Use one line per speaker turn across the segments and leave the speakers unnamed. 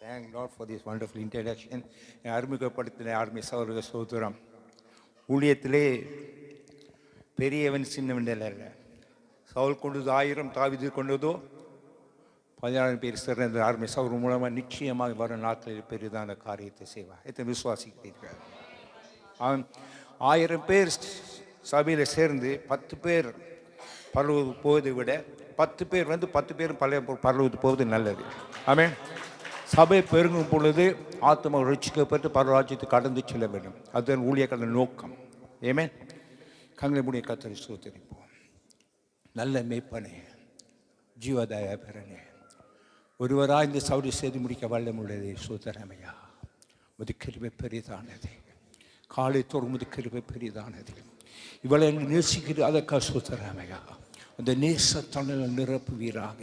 Thank God for this wonderful introduction. அறிமுகப்படுத்தின army சகோதர சோதரம் ஊழியத்திலே பெரியவன் சின்னவன் அல்ல. சவுல் கொண்டது 1000, தாவீது கொண்டதோ 16 பேர் சிறந்த ஆர்மி சகோதரர் மூலமாக நிச்சயமாக வரும் நாட்களில் பெரிதான காரியத்தை செய்வார். எத்தனை விசுவாசிக்கிறீர்கள்? அவன் 1000 பேர் சபையில் சேர்ந்து 10 பேர் பரவுவது போவதை விட 10 பேர் 10 பேரும் பரவுவது போவது நல்லது. ஆமென். சபை பெருங்கும் பொழுது ஆத்மா ரட்சிக்கப்பட்டு பரராஜ்யத்தை கடந்து செல்ல வேண்டும். அதுதான் ஊழியக்கான நோக்கம். ஆமென். கங்களை முடிய கர்த்தரை ஸ்தோத்திரிப்போம். நல்ல மேய்ப்பனே, ஜீவதாய பெறனே, ஒருவராக இந்த சவுடி செய்து முடிக்க வல்லமுள்ளதே சோதரமையா. முது கிருபை பெரிதானது. காலை தோறும் முது கிருபை பெரிதானது. இவளை நேசிக்கிறது அதற்காக சோதரமையா. அந்த நேசத்தனல் நிரப்புவீராக.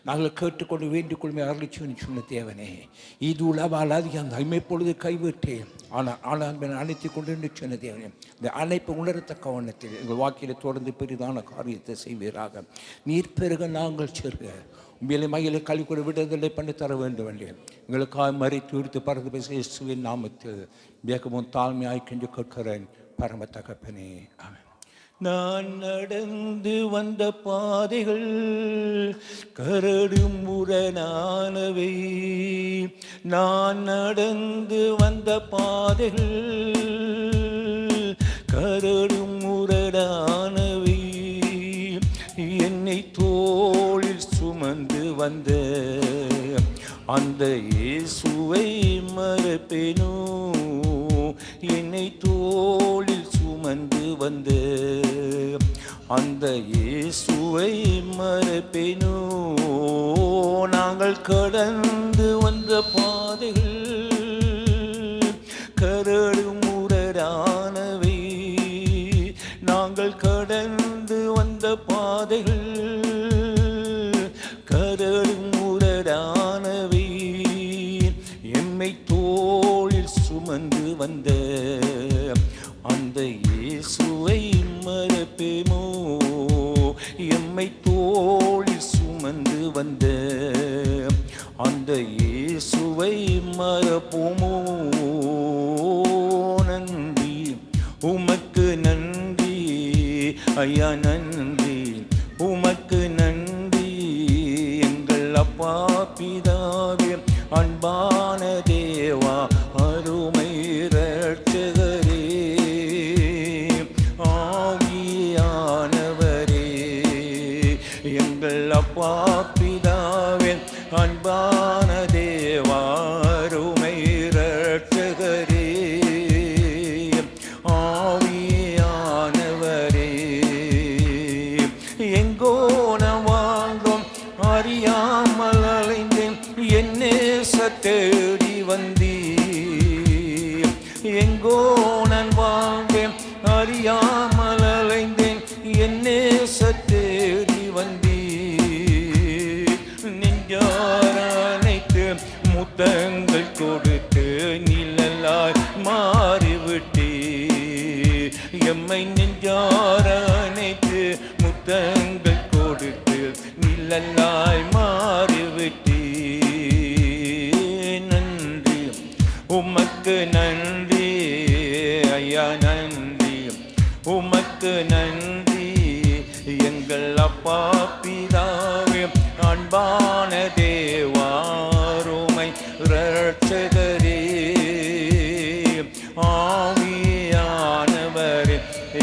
நாங்கள் கேட்டுக்கொண்டு வேண்டிக் கொள்மை அருளிச்சுன்னு சொன்ன தேவனே, இது உளவால் அதிகம் இப்பொழுது கைவிட்டேன். ஆனால் அணைத்து கொண்டு சொன்ன தேவனே, இந்த அணைப்பை உணரத்தக்க வண்ணத்தில் எங்கள் வாக்கில் தொடர்ந்து பெரிதான காரியத்தை செய்வீராக. நீர் பெருக நாங்கள் செருக உண்மையிலே மயிலை கழிக்கூட விடுதலை பண்ணி தர வேண்டும் என்று எங்களுக்காக மறித்து உடுத்து பறந்து பேச இயேசுவின் நாமத்தில் வேகமும் தாழ்மையாய் கெஞ்சு கேட்கிறேன் பரம தகப்பனே. ஆமென். நான் நடந்து வந்த பாதைகள் கரடு முரணானவை. நான் நடந்து வந்த பாதைகள் கரடு முரணானவை. என்னை தோளில் சுமந்து வந்த அந்த இயேசுவை மறப்பேனோ. என்னை தோளில் சுமந்து வந்து அந்த இயேசுவை மறப்பேனோ. நாங்கள் கடந்து வந்த பாதைகள் கரடு முரடானவை. நாங்கள் கடந்து வந்த பாதைகள் கரடு முரடானவை. எம்மை தோளில் சுமந்து வந்த அந்த இயேசுவை மறப்பேமோ. எம்மை தோளில் சுமந்து வந்த அந்த இயேசுவை மறப்போமோ. நன்றி உமக்கு நன்றி ஐயா, நன்றி உமக்கு நன்றி எங்கள் அப்பா பிதாவே, அன்பான தேவா, அருமை இரட்சகரே, ஆவியானவரே. எங்கள் அப்பா பிதாவே, அன்பான தேவா, அருமை இரட்சகரே, ஆவியானவரே. எங்கோ நான் வாழ்ந்தோம் அறியாமல் அலைந்தேன், என்னே தேடி வந்தீ. எங்கோ நான் வாழ்ந்தேன் அறியாமல் அலைந்தேன், என்னே தேடி வந்தீ. நெஞ்சார அணைத்து முத்தங்கள் கொடுத்து நிழலாய் மாறிவிட்டீ. எம்மை நெஞ்சார அணைத்து முத்தங்கள் கொடுத்து நிழலாய் மாறிவிட்டீ. உமக்கு நன்றி ஐயா, நன்றி உமக்கு நன்றி எங்கள் அப்பா பிதாவே, அன்பான தேவா, அருமை இரட்சகரே, ஆவியானவரே.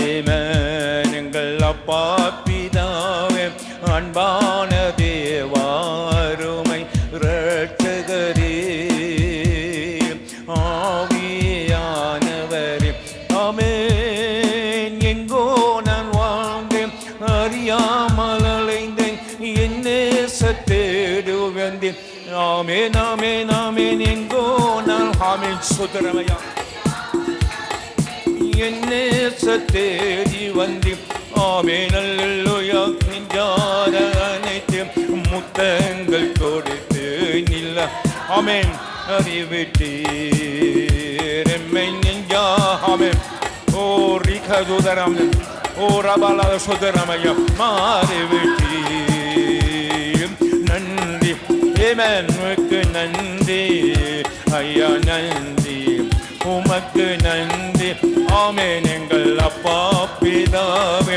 ஆமென். எங்கள் அப்பா பிதாவே, அன்பான தேவா, அருமை இரட்சகரே, ஆவியானவரே. ஆமென். எங்கோ நான் வாழ்ந்தேன் அறியாமல் அலைந்தேன், என்னே தேடி வந்தேன். ஆமென், ஆமென், ஆமென். எங்கோ நான் ஆமென் சுதரமையா, என்னே தேடி வந்தேன். ஆமென். அல்லேலூயா. நெஞ்சார அனைத்து முத்தங்கள் கொடுத்து நில்ல. ஆமென். அறிவிட்டீர் எம்மை நெஞ்சா. ஆமென். ஓ ரிகா சுதரம், ஓ ரபாலா சுதரமையா, மாறிவிட்டீர். நன்றி Amen. உமக்கு நன்றி உமக்கு நன்றி. ஆமென். எங்கள் அப்பா பிதாவே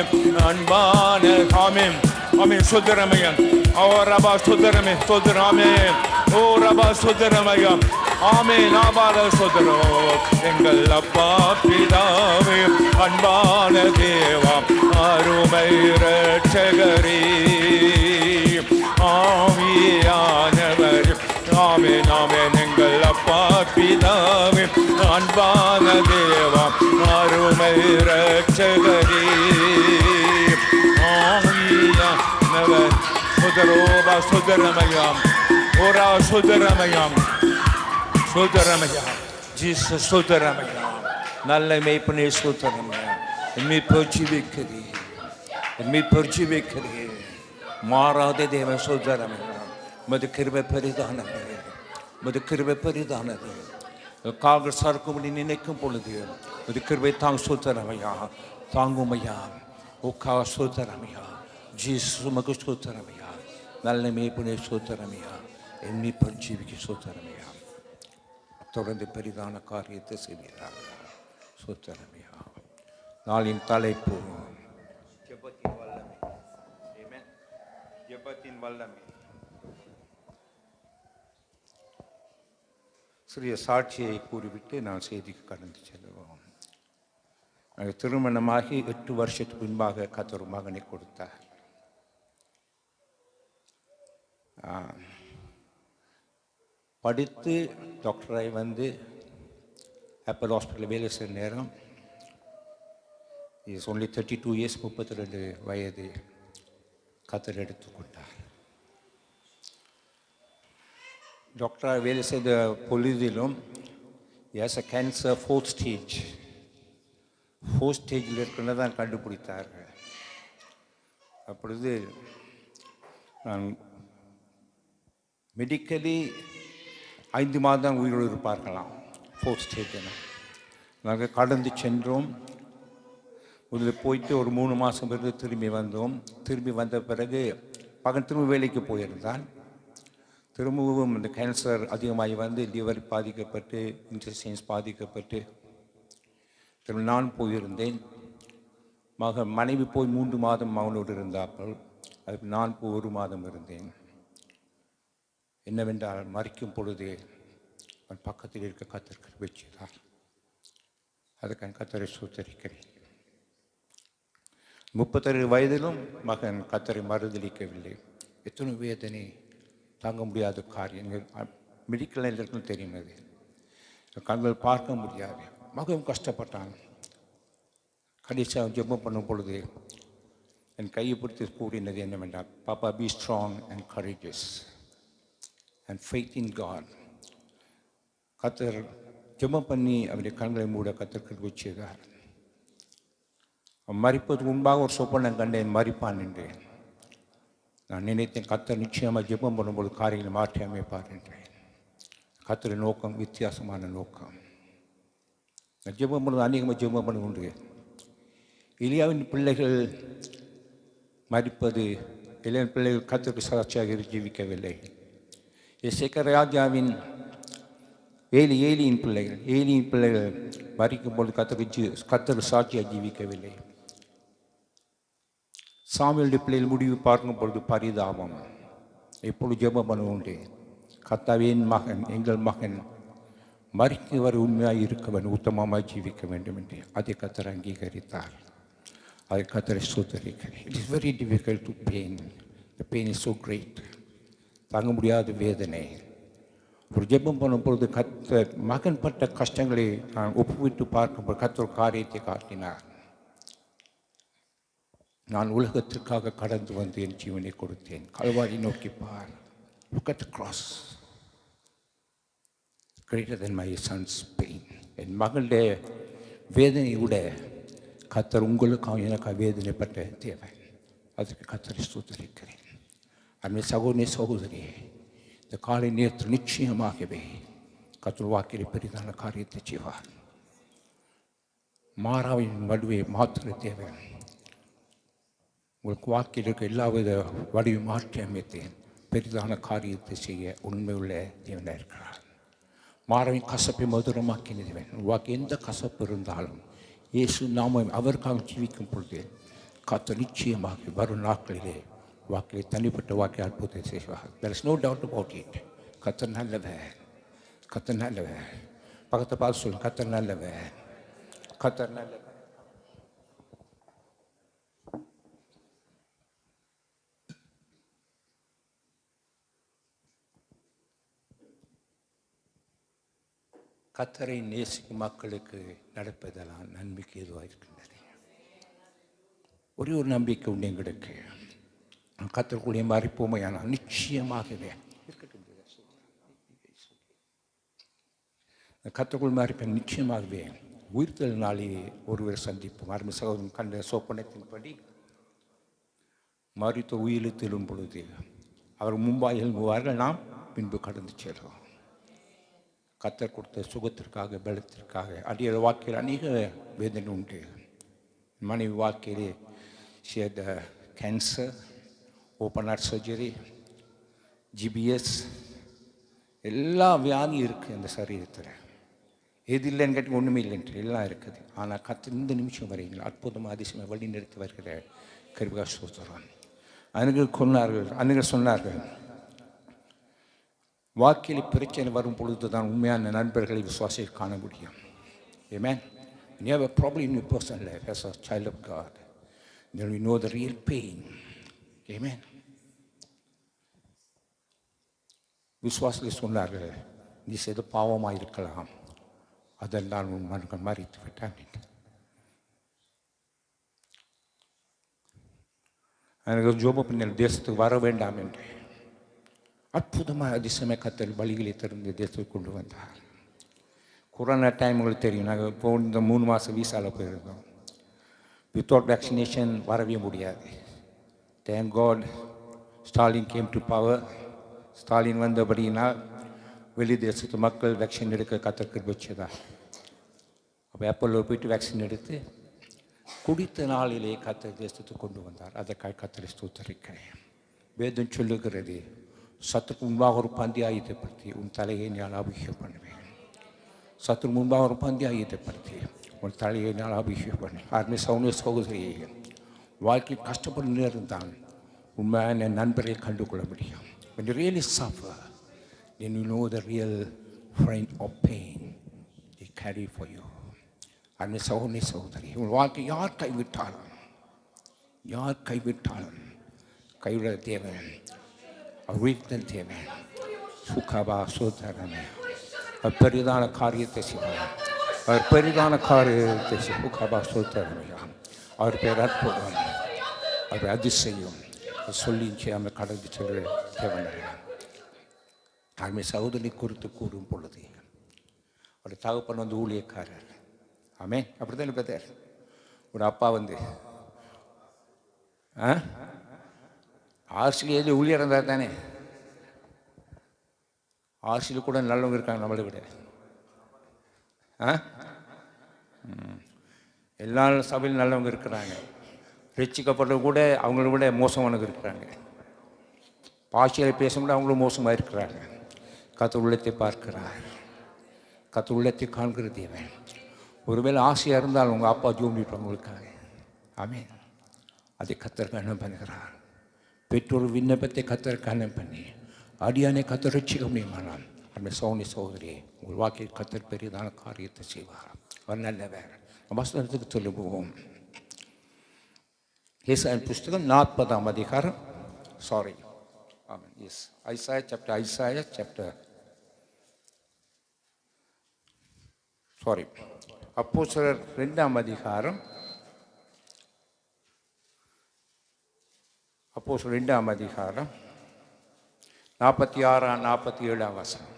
அன்பான ஆமென் ஆமென். சுதரமயம் ஓ ரபா சுதரமே சுதராமே ஓ ரபா சுதரமயம் ஆமென். ஆபால சுதரோ எங்கள் அப்பா பிதாவே அன்பான தேவா அருமை இரட்சகரே ஆவியானவர் ஆமென் ஆமென். எங்கள் அப்பா பிதாவே அன்பான தேவா அருமை இரட்சகரே ஆவியானவர் சுதரோபா சுதரமயம் ஓரா சுதரமயம் சுதரமயம் ஜீசஸ் சுதரமயம். நல்ல மேய்ப்பனே சுதரமயம். என்னை பரிஜீவிக்கிறே என்னை பரிஜீவிக்கிறே மாறாத தேவ சுதரமயம். மது கிருபை பெரிதானது மது கிருபை பெரிதானது. கால்கள் சறுக்கும்படி நினைக்கும் பொழுது மது கிருபை தாங்க சுதரமையா தாங்குமையா உக்கா சுதரமையா ஜீசு மகு சுதரமையா. நல்ல மேய்ப்பனே சுதரமையா. என்னை பரிஜீவிக்க சுதரமையா. தொடர்ந்து பெரிதான காரியத்தை செய்கிறார் சுதரமையா. நாளின் தலைப்பு ஜெபத்தின் வல்லமை. ஆமென். ஜெபத்தின் வல்லமை. சிறிய சாட்சியை கூறிவிட்டு நான் செய்திக்கு கடந்து செல்வோம். திருமணமாகி 8 வருஷத்துக்கு முன்பாக கர்த்தர் ஒரு மகனை கொடுத்தார். படித்து டாக்டராய் வந்து அப்போலோ ஹாஸ்பிட்டலில் வேலை செய்கிற நேரம் இஸ் ஒன்லி 32 இயர்ஸ் 32 வயது கர்த்தர் எடுத்துக்கொண்டார். டாக்டராக வேலை செய்த பொழுதிலும் எஸ் அ கேன்சர் 4th ஸ்டேஜில் இருக்கிறத தான் கண்டுபிடித்தார்கள். அப்பொழுது நான் மெடிக்கலி 5 மாதம் உயிரோடு இருப்பார்களாம் 4th ஸ்டேஜில். நாங்கள் கடந்து சென்றோம். முதல்ல போயிட்டு ஒரு 3 மாதம் பிறகு திரும்பி வந்தோம். திரும்பி வந்த பிறகு பகன் திரும்ப வேலைக்கு போயிருந்தான். திரும்பவும் இந்த கேன்சர் அதிகமாகி வந்து லிவர் பாதிக்கப்பட்டு இன்டெஸ்டைன்ஸ் பாதிக்கப்பட்டு திரும்ப நான் போயிருந்தேன். மனைவி போய் 3 மாதம் மகனோடு இருந்தார்கள். அதுக்கு நான் போய் 1 மாதம் இருந்தேன். என்னவென்றால் மறிக்கும் பொழுது அவன் பக்கத்தில் இருக்க கர்த்தர் கிருபை செய்தார். அதுக்கு கர்த்தரை ஸ்தோத்திரிக்கிறேன். 36 வயதிலும் மகன் கர்த்தரை மறுதலிக்கவில்லை. எத்தனை வேதனை தாங்க முடியாத காரியங்கள் மெடிக்கல் எல்லாருக்கும் தெரியும். அது கண்கள் பார்க்க முடியாது. மகன் கஷ்டப்பட்டான். கடைசியாக ஜெபம் பண்ணும் பொழுது என் கையை பிடித்து கூறினது என்னவென்றால், பாப்பா be strong and courageous and faith in God. கர்த்தர் ஜெபம் பண்ணி அவருடைய கண்களை மூட கர்த்தர் கிருபை செய்தார். மரிப்பதற்கு முன்பாக ஒரு சொப்பனம் கண்டேன், மரிப்பான் என்றேன். நான் நினைத்தேன் கர்த்தர் நிச்சயமாக ஜெபம் பண்ணும்போது காரியங்களை மாற்றி அமைப்பார் என்றேன். கர்த்தரின் நோக்கம் வித்தியாசமான நோக்கம். நான் ஜெபம் பண்ணுவது அநேகமாக ஜெபம் பண்ண உண்டு. எலியாவின் பிள்ளைகள் மரிப்பது, எலியாவின் பிள்ளைகள் கர்த்தருக்கு சாட்சியாக ஜீவிக்கவில்லை. எசேக்கியா ஏலியின் பிள்ளைகள் மரிக்கும்போது கர்த்தருக்கு சாட்சியாக ஜீவிக்கவில்லை. சாமுவேலுடைய பிள்ளைகள் முடிவு பார்க்கும் பொழுது பரிதாபம். எப்பொழுது ஜெபம் பண்ணுவோண்டே, கர்த்தாவே எங்கள் மகன் மரிக்கவர் உண்மையாக இருக்கவன் உத்தமமாக ஜீவிக்க வேண்டும் என்று அதை கர்த்தர் அங்கீகரித்தார். அதை கர்த்தரை ஸ்தோத்திரிக்கிறேன். It is very difficult to pain. The pain is so great. தாங்க முடியாத வேதனை. ஒரு ஜெபம் பண்ணும் பொழுது கர்த்தர் மகன் பட்ட கஷ்டங்களை நான் ஒப்புவிட்டு பார்க்கும்போது கர்த்தர் காரியத்தை காட்டினார். நான் உலகத்திற்காக கடந்து வந்து என் ஜீவனை கொடுத்தேன். கல்வாரி நோக்கி பார். Look at the cross. Greater than my son's pain. என் மகளுடைய வேதனை விட கர்த்தர் உங்களுக்காக எனக்காக வேதனைப்பட்ட தேவன். அதுக்கு கர்த்தரை ஸ்தோத்திரிக்கிறேன். அன்னை சகோதரி இந்த காலை நேரத்தில் நிச்சயமாகவே கர்த்தர் வாக்கிலே பெரிதான காரியத்தை செய்வார். மாறாவின் வடுவை மாற்ற தேவன். உங்களுக்கு வாக்கில் இருக்க எல்லாவித வடிவை மாற்றி அமைத்தேன். பெரிதான காரியத்தை செய்ய உண்மையுள்ள தேவனாக இருக்கிறார். மாறவின் கசப்பை மதுரமாக்கினதுவேன். வாக்கு எந்த கசப்பு இருந்தாலும் இயேசு நாமம் அவருக்காக ஜீவிக்கும் பொழுது கர்த்தர் நிச்சயமாக வரும் நாட்களிலே வாக்கிலே தனிப்பட்ட வாக்கை அற்புதத்தை செய்வார். There is no doubt about it. கர்த்தர் நல்லவர், கர்த்தர் நல்லவர். பக்கத்தை பார்த்து சொல்லுங்க, கர்த்தர் நல்லவர், கர்த்தர் நல்லவர். கர்த்தரை நேசிக்கும் மக்களுக்கு நடப்பதெல்லாம் நன்மைக்கு எதுவாக இருக்கின்றது. ஒரே ஒரு நம்பிக்கை உண்டு எங்களுக்கு, கர்த்தருக்குள்ளே மறிப்போமையானால் நிச்சயமாகவே கர்த்தருக்குள் மறிப்பேன், நிச்சயமாகவே உயிர்த்தல் நாளே ஒருவர் சந்திப்போம். அருமை சகோதரன் கண்ட சொப்பனத்தின்படி மறித்த உயிரில் திரும்பும் பொழுது அவர் மும்பாய் எழும்புவார்கள், நாம் பின்பு கடந்து செல்வோம். கர்த்தர் கொடுத்த சுகத்திற்காக பலத்திற்காக அடிய வாழ்க்கையில் அநேக வேதனை உண்டு. மனைவி வாழ்க்கையிலே சேத cancer, open heart surgery, GBS, எல்லா வியாதியும் இருக்குது அந்த சரீரத்தில். எது இல்லைன்னு கேட்டு ஒன்றுமே இல்லைன்ட்டு எல்லாம் இருக்குது. ஆனால் கர்த்தர் இந்த நிமிஷம் வரைங்களா அற்புதமாக அதிசயமாக வழி நிறுத்தி வருகிற கிருபைக்காக ஸ்தோத்திரம். அன்னைகள் சொன்னார்கள் வாழ்க்கையில் பிரச்சனை வரும் பொழுது தான் உண்மையான நண்பர்களை விசுவாசியை காண முடியும். Amen. When you have a problem in your personal life as a child of God, then we know the real pain. Amen. விசுவாசிகள் சொன்னார்கள், நீ செய்த பாவமாக இருக்கலாம், அதெல்லாம் உன் மனுக்கள் மறித்து விட்டான். எனக்கு ஜோப பின்னல் தேசத்துக்கு வர வேண்டாம் என்று அற்புதமாக அதிசயமாக கர்த்தர் வழிகளை திறந்து தேசத்துக்கு கொண்டு வந்தார். கொரோனா டைம் உங்களுக்கு தெரியும், நாங்கள் இப்போ இந்த 3 மாதம் வீசாவில் போயிருந்தோம். வித்தவுட் வேக்சினேஷன் வரவே முடியாது. Thank God Stalin came to power. Stalin வந்தபடினா வெளி தேசத்து மக்கள் வேக்சின் எடுக்க கர்த்தர் வச்சதா. அப்போ ஏப்போலோ போயிட்டு வேக்சின் எடுத்து குடித்த நாளிலே கர்த்தர் தேசத்துக்கு கொண்டு வந்தார். அதற்காக கர்த்தரை ஸ்தோத்திரிக்கிறேன். வேதம் சொல்லுகிறது, சத்துக்கு முன்பாக ஒரு பந்தி ஆயுதப்படுத்தி உன் தலையை நான் அபிஷேகம் பண்ணுவேன். சத்துக்கு முன்பாக ஒரு பந்தி ஆயுதப்படுத்தி உன் தலையை நான் அபிஷேகம் பண்ணுவேன். ஆர்மி சௌனிய சகோதரியை வாழ்க்கையில் கஷ்டப்பட்டு நேர்ந்தான் உண்மையான நண்பரை கண்டுகொள்ள முடியும். When you really suffer, then you know the real friend of pain they carry for you. Army சௌனிய சகோதரி, உன் வாழ்க்கை யார் கைவிட்டாலும் கைவிட தேவை, வீழ்த்தல் தேவை. சுகபா சோதரனே, அவர் பெரிதான காரியத்தை செய்வார். அவர் பெரிதான காரியத்தை சுகபா சோதரனையா, அவர் பேர் அற்புதம், அவர் அதிசயம் சொல்லி செய்யாமல் கடந்து செல்ல தேவனையா. ஆர்மி சகோதரி குறித்து கூறும் பொழுது ஒரு தகப்பன் வந்து ஊழியக்காரர். ஆமே, அப்படித்தான் பிரதர். ஒரு அப்பா வந்து ஆஸ்திரேலியா ஊழியர் இருந்தால் தானே. ஆஸ்திரேலியா கூட நல்லவங்க இருக்காங்க நம்மளை விட. எல்லா சபையிலும் நல்லவங்க இருக்கிறாங்க. ரட்சிக்கப்படுறது கூட அவங்கள விட மோசமானவங்க இருக்கிறாங்க. பாஷையில் பேசும்போது அவங்களும் மோசமாக இருக்கிறாங்க. கர்த்தர் உள்ளத்தை பார்க்கிறார், கர்த்தர் உள்ளத்தை காண்கிற தேவன். ஒருவேளை ஆசையாக இருந்தால் உங்கள் அப்பா ஜோம்பிப்பாங்க உங்களுக்காக. ஆமே, அதை கர்த்தர் கனம் பண்ணுகிறார். பெற்றோர் விண்ணப்பத்தை கர்த்தர் கனம் பண்ணி அடியானை கர்த்தர் ரட்சிக்க முடியுமானால் அந்த சௌனி சகோதரி உங்கள் வாழ்க்கையில் கர்த்தர் பெரியதான காரியத்தை செய்வார். அவர் நல்லவர். வசனத்துக்கு சொல்லுவோம். ஏசாயா புஸ்தகம் 40ஆம் அதிகாரம். சாரி, ஆமாம், எஸ், ஐசாயா சாப்டர் சாரி அப்போஸ்தலர் 2ஆம் அதிகாரம். அப்போஸ்தலர் 2ஆம் அதிகாரம் 46 47 வசனம்.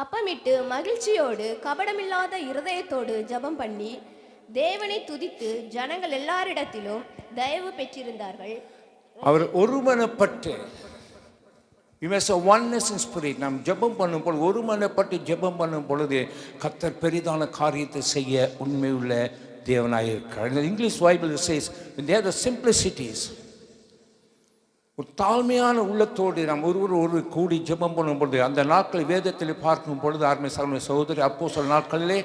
அப்பமிட்டு மகிழ்ச்சியோடு கபடமில்லாத இருதயத்தோடு ஜெபம் பண்ணி தேவனை துதித்து ஜனங்கள் எல்லாரிடத்திலும் தயவு பெற்றிருந்தார்கள்.
அவர் ஒருமனப்பட்டு ஒன்னஸ் இன் ஸ்பிரிட். நாம் ஜெபம் பண்ணும் பொழுது, ஒருமனப்பட்டு ஜெபம் பண்ணும் பொழுது கர்த்தர் பெரிதான காரியத்தை செய்ய உண்மையுள்ள தேவனாய் இருக்கிறார். இந்த English Bible chase they are the simplicities. ஒரு தாழ்மையான உள்ளத்தோடு நாம் ஒரு கூடி ஜெபம் பண்ணும் பொழுது, அந்த நாட்களை வேதத்தில் பார்க்கும் பொழுது, ஆர்மை சகோதரி அப்போஸ்தலர் நாட்களிலே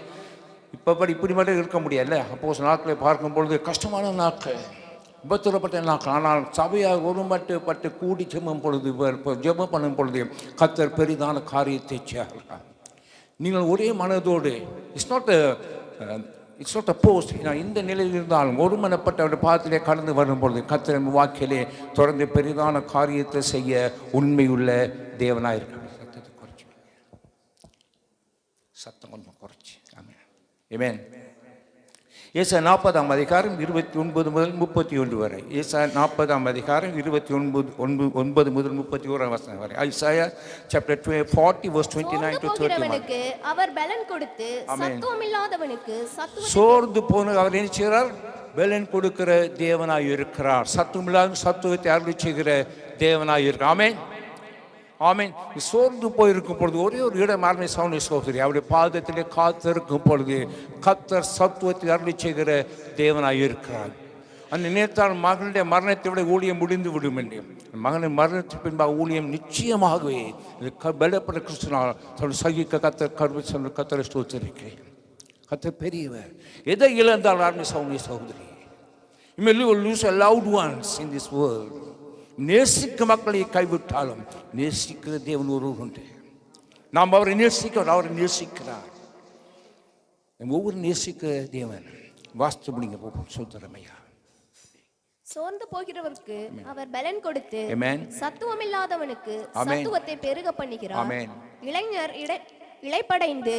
இப்படி மட்டும் இருக்க முடியல. அப்போஸ்தலர் நாட்களை பார்க்கும் பொழுது கஷ்டமான நாட்கள், உபத்திரப்பட்ட நாட்கள். ஆனால் சபையாக ஒருமட்டு கூடி ஜெபம் பண்ணும் பொழுது கர்த்தர் பெரிதான காரியத்தை செய்கிறார். நீங்கள் ஒரே மனதோடு, இட்ஸ் நாட் அ போஸ்ட். இந்த நிலையில் இருந்தாலும் ஒருமனப்பட்ட பாதத்திலே கடந்து வரும்பொழுது கர்த்தரின் வாக்கிலே தொடர்ந்து பெரிதான காரியத்தை செய்ய உண்மையுள்ள தேவனாக இருக்கிறார். சத்தத்தை குறைச்சி, சத்தம் கொஞ்சம் குறைச்சி. ஆமென். ஏசாயா 40ஆம் அதிகாரம் 29 முதல் 31 வரை. ஏசாயா 40ஆம் அதிகாரம் 29 முதல் 31 வசனம் வரை. Isaiah chapter 40 verse 29 to 31.
அவர் பலன் கொடுத்து சத்துவமில்லாதவனுக்கு
சோர்ந்து போன அவர் என்ன செய்கிறார்? பலன் கொடுக்கிற தேவனாய் இருக்கிறார். சத்துவமில்லாத சத்துவத்தை அருளி செய்கிற தேவனாய் இருக்கிறார். ஆமென். ஆமென். சோர்ந்து போயிருக்கும் பொழுது ஒரே ஒரு இடம் ஆர்மை சகோதரி அவருடைய பாதத்திலே காத்திருக்கும் பொழுது கர்த்தர் சத்துவத்தை அருளி செய்கிற தேவனாய் இருக்கிறார். அந்த நேரத்தால் மகனுடைய மரணத்தை விட ஊழியம் முடிந்து விடும் என்று, மகனின் மரணத்திற்கு பின்பாக ஊழியம் நிச்சயமாகவே பலப்பட கிறிஸ்துனால் சகிக்க கர்த்தரை ஸ்தோத்திரிக்கிறேன். கர்த்தர் பெரியவர். எதை இழந்தால் ஆர்மை சகோதரி, you may lose a loved ones in this world. நேசிக்க மக்களை கைவிட்டாலும் நேசிக்கிற தேவன் ஒருவர் உண்டு. நாம் அவரை நேசிக்கிறோம், அவரை நேசிக்கிறார். ஒவ்வொரு நேசிக்கிற தேவன் வாஸ்து முடிங்க சொல்றமையா.
சோர்ந்து போகிறவருக்கு அவர் பலன் கொடுத்து சத்துவமில்லாதவனுக்கு சத்துவத்தை பெருக பண்ணுகிறார். இளைஞர் இளைப்படைந்து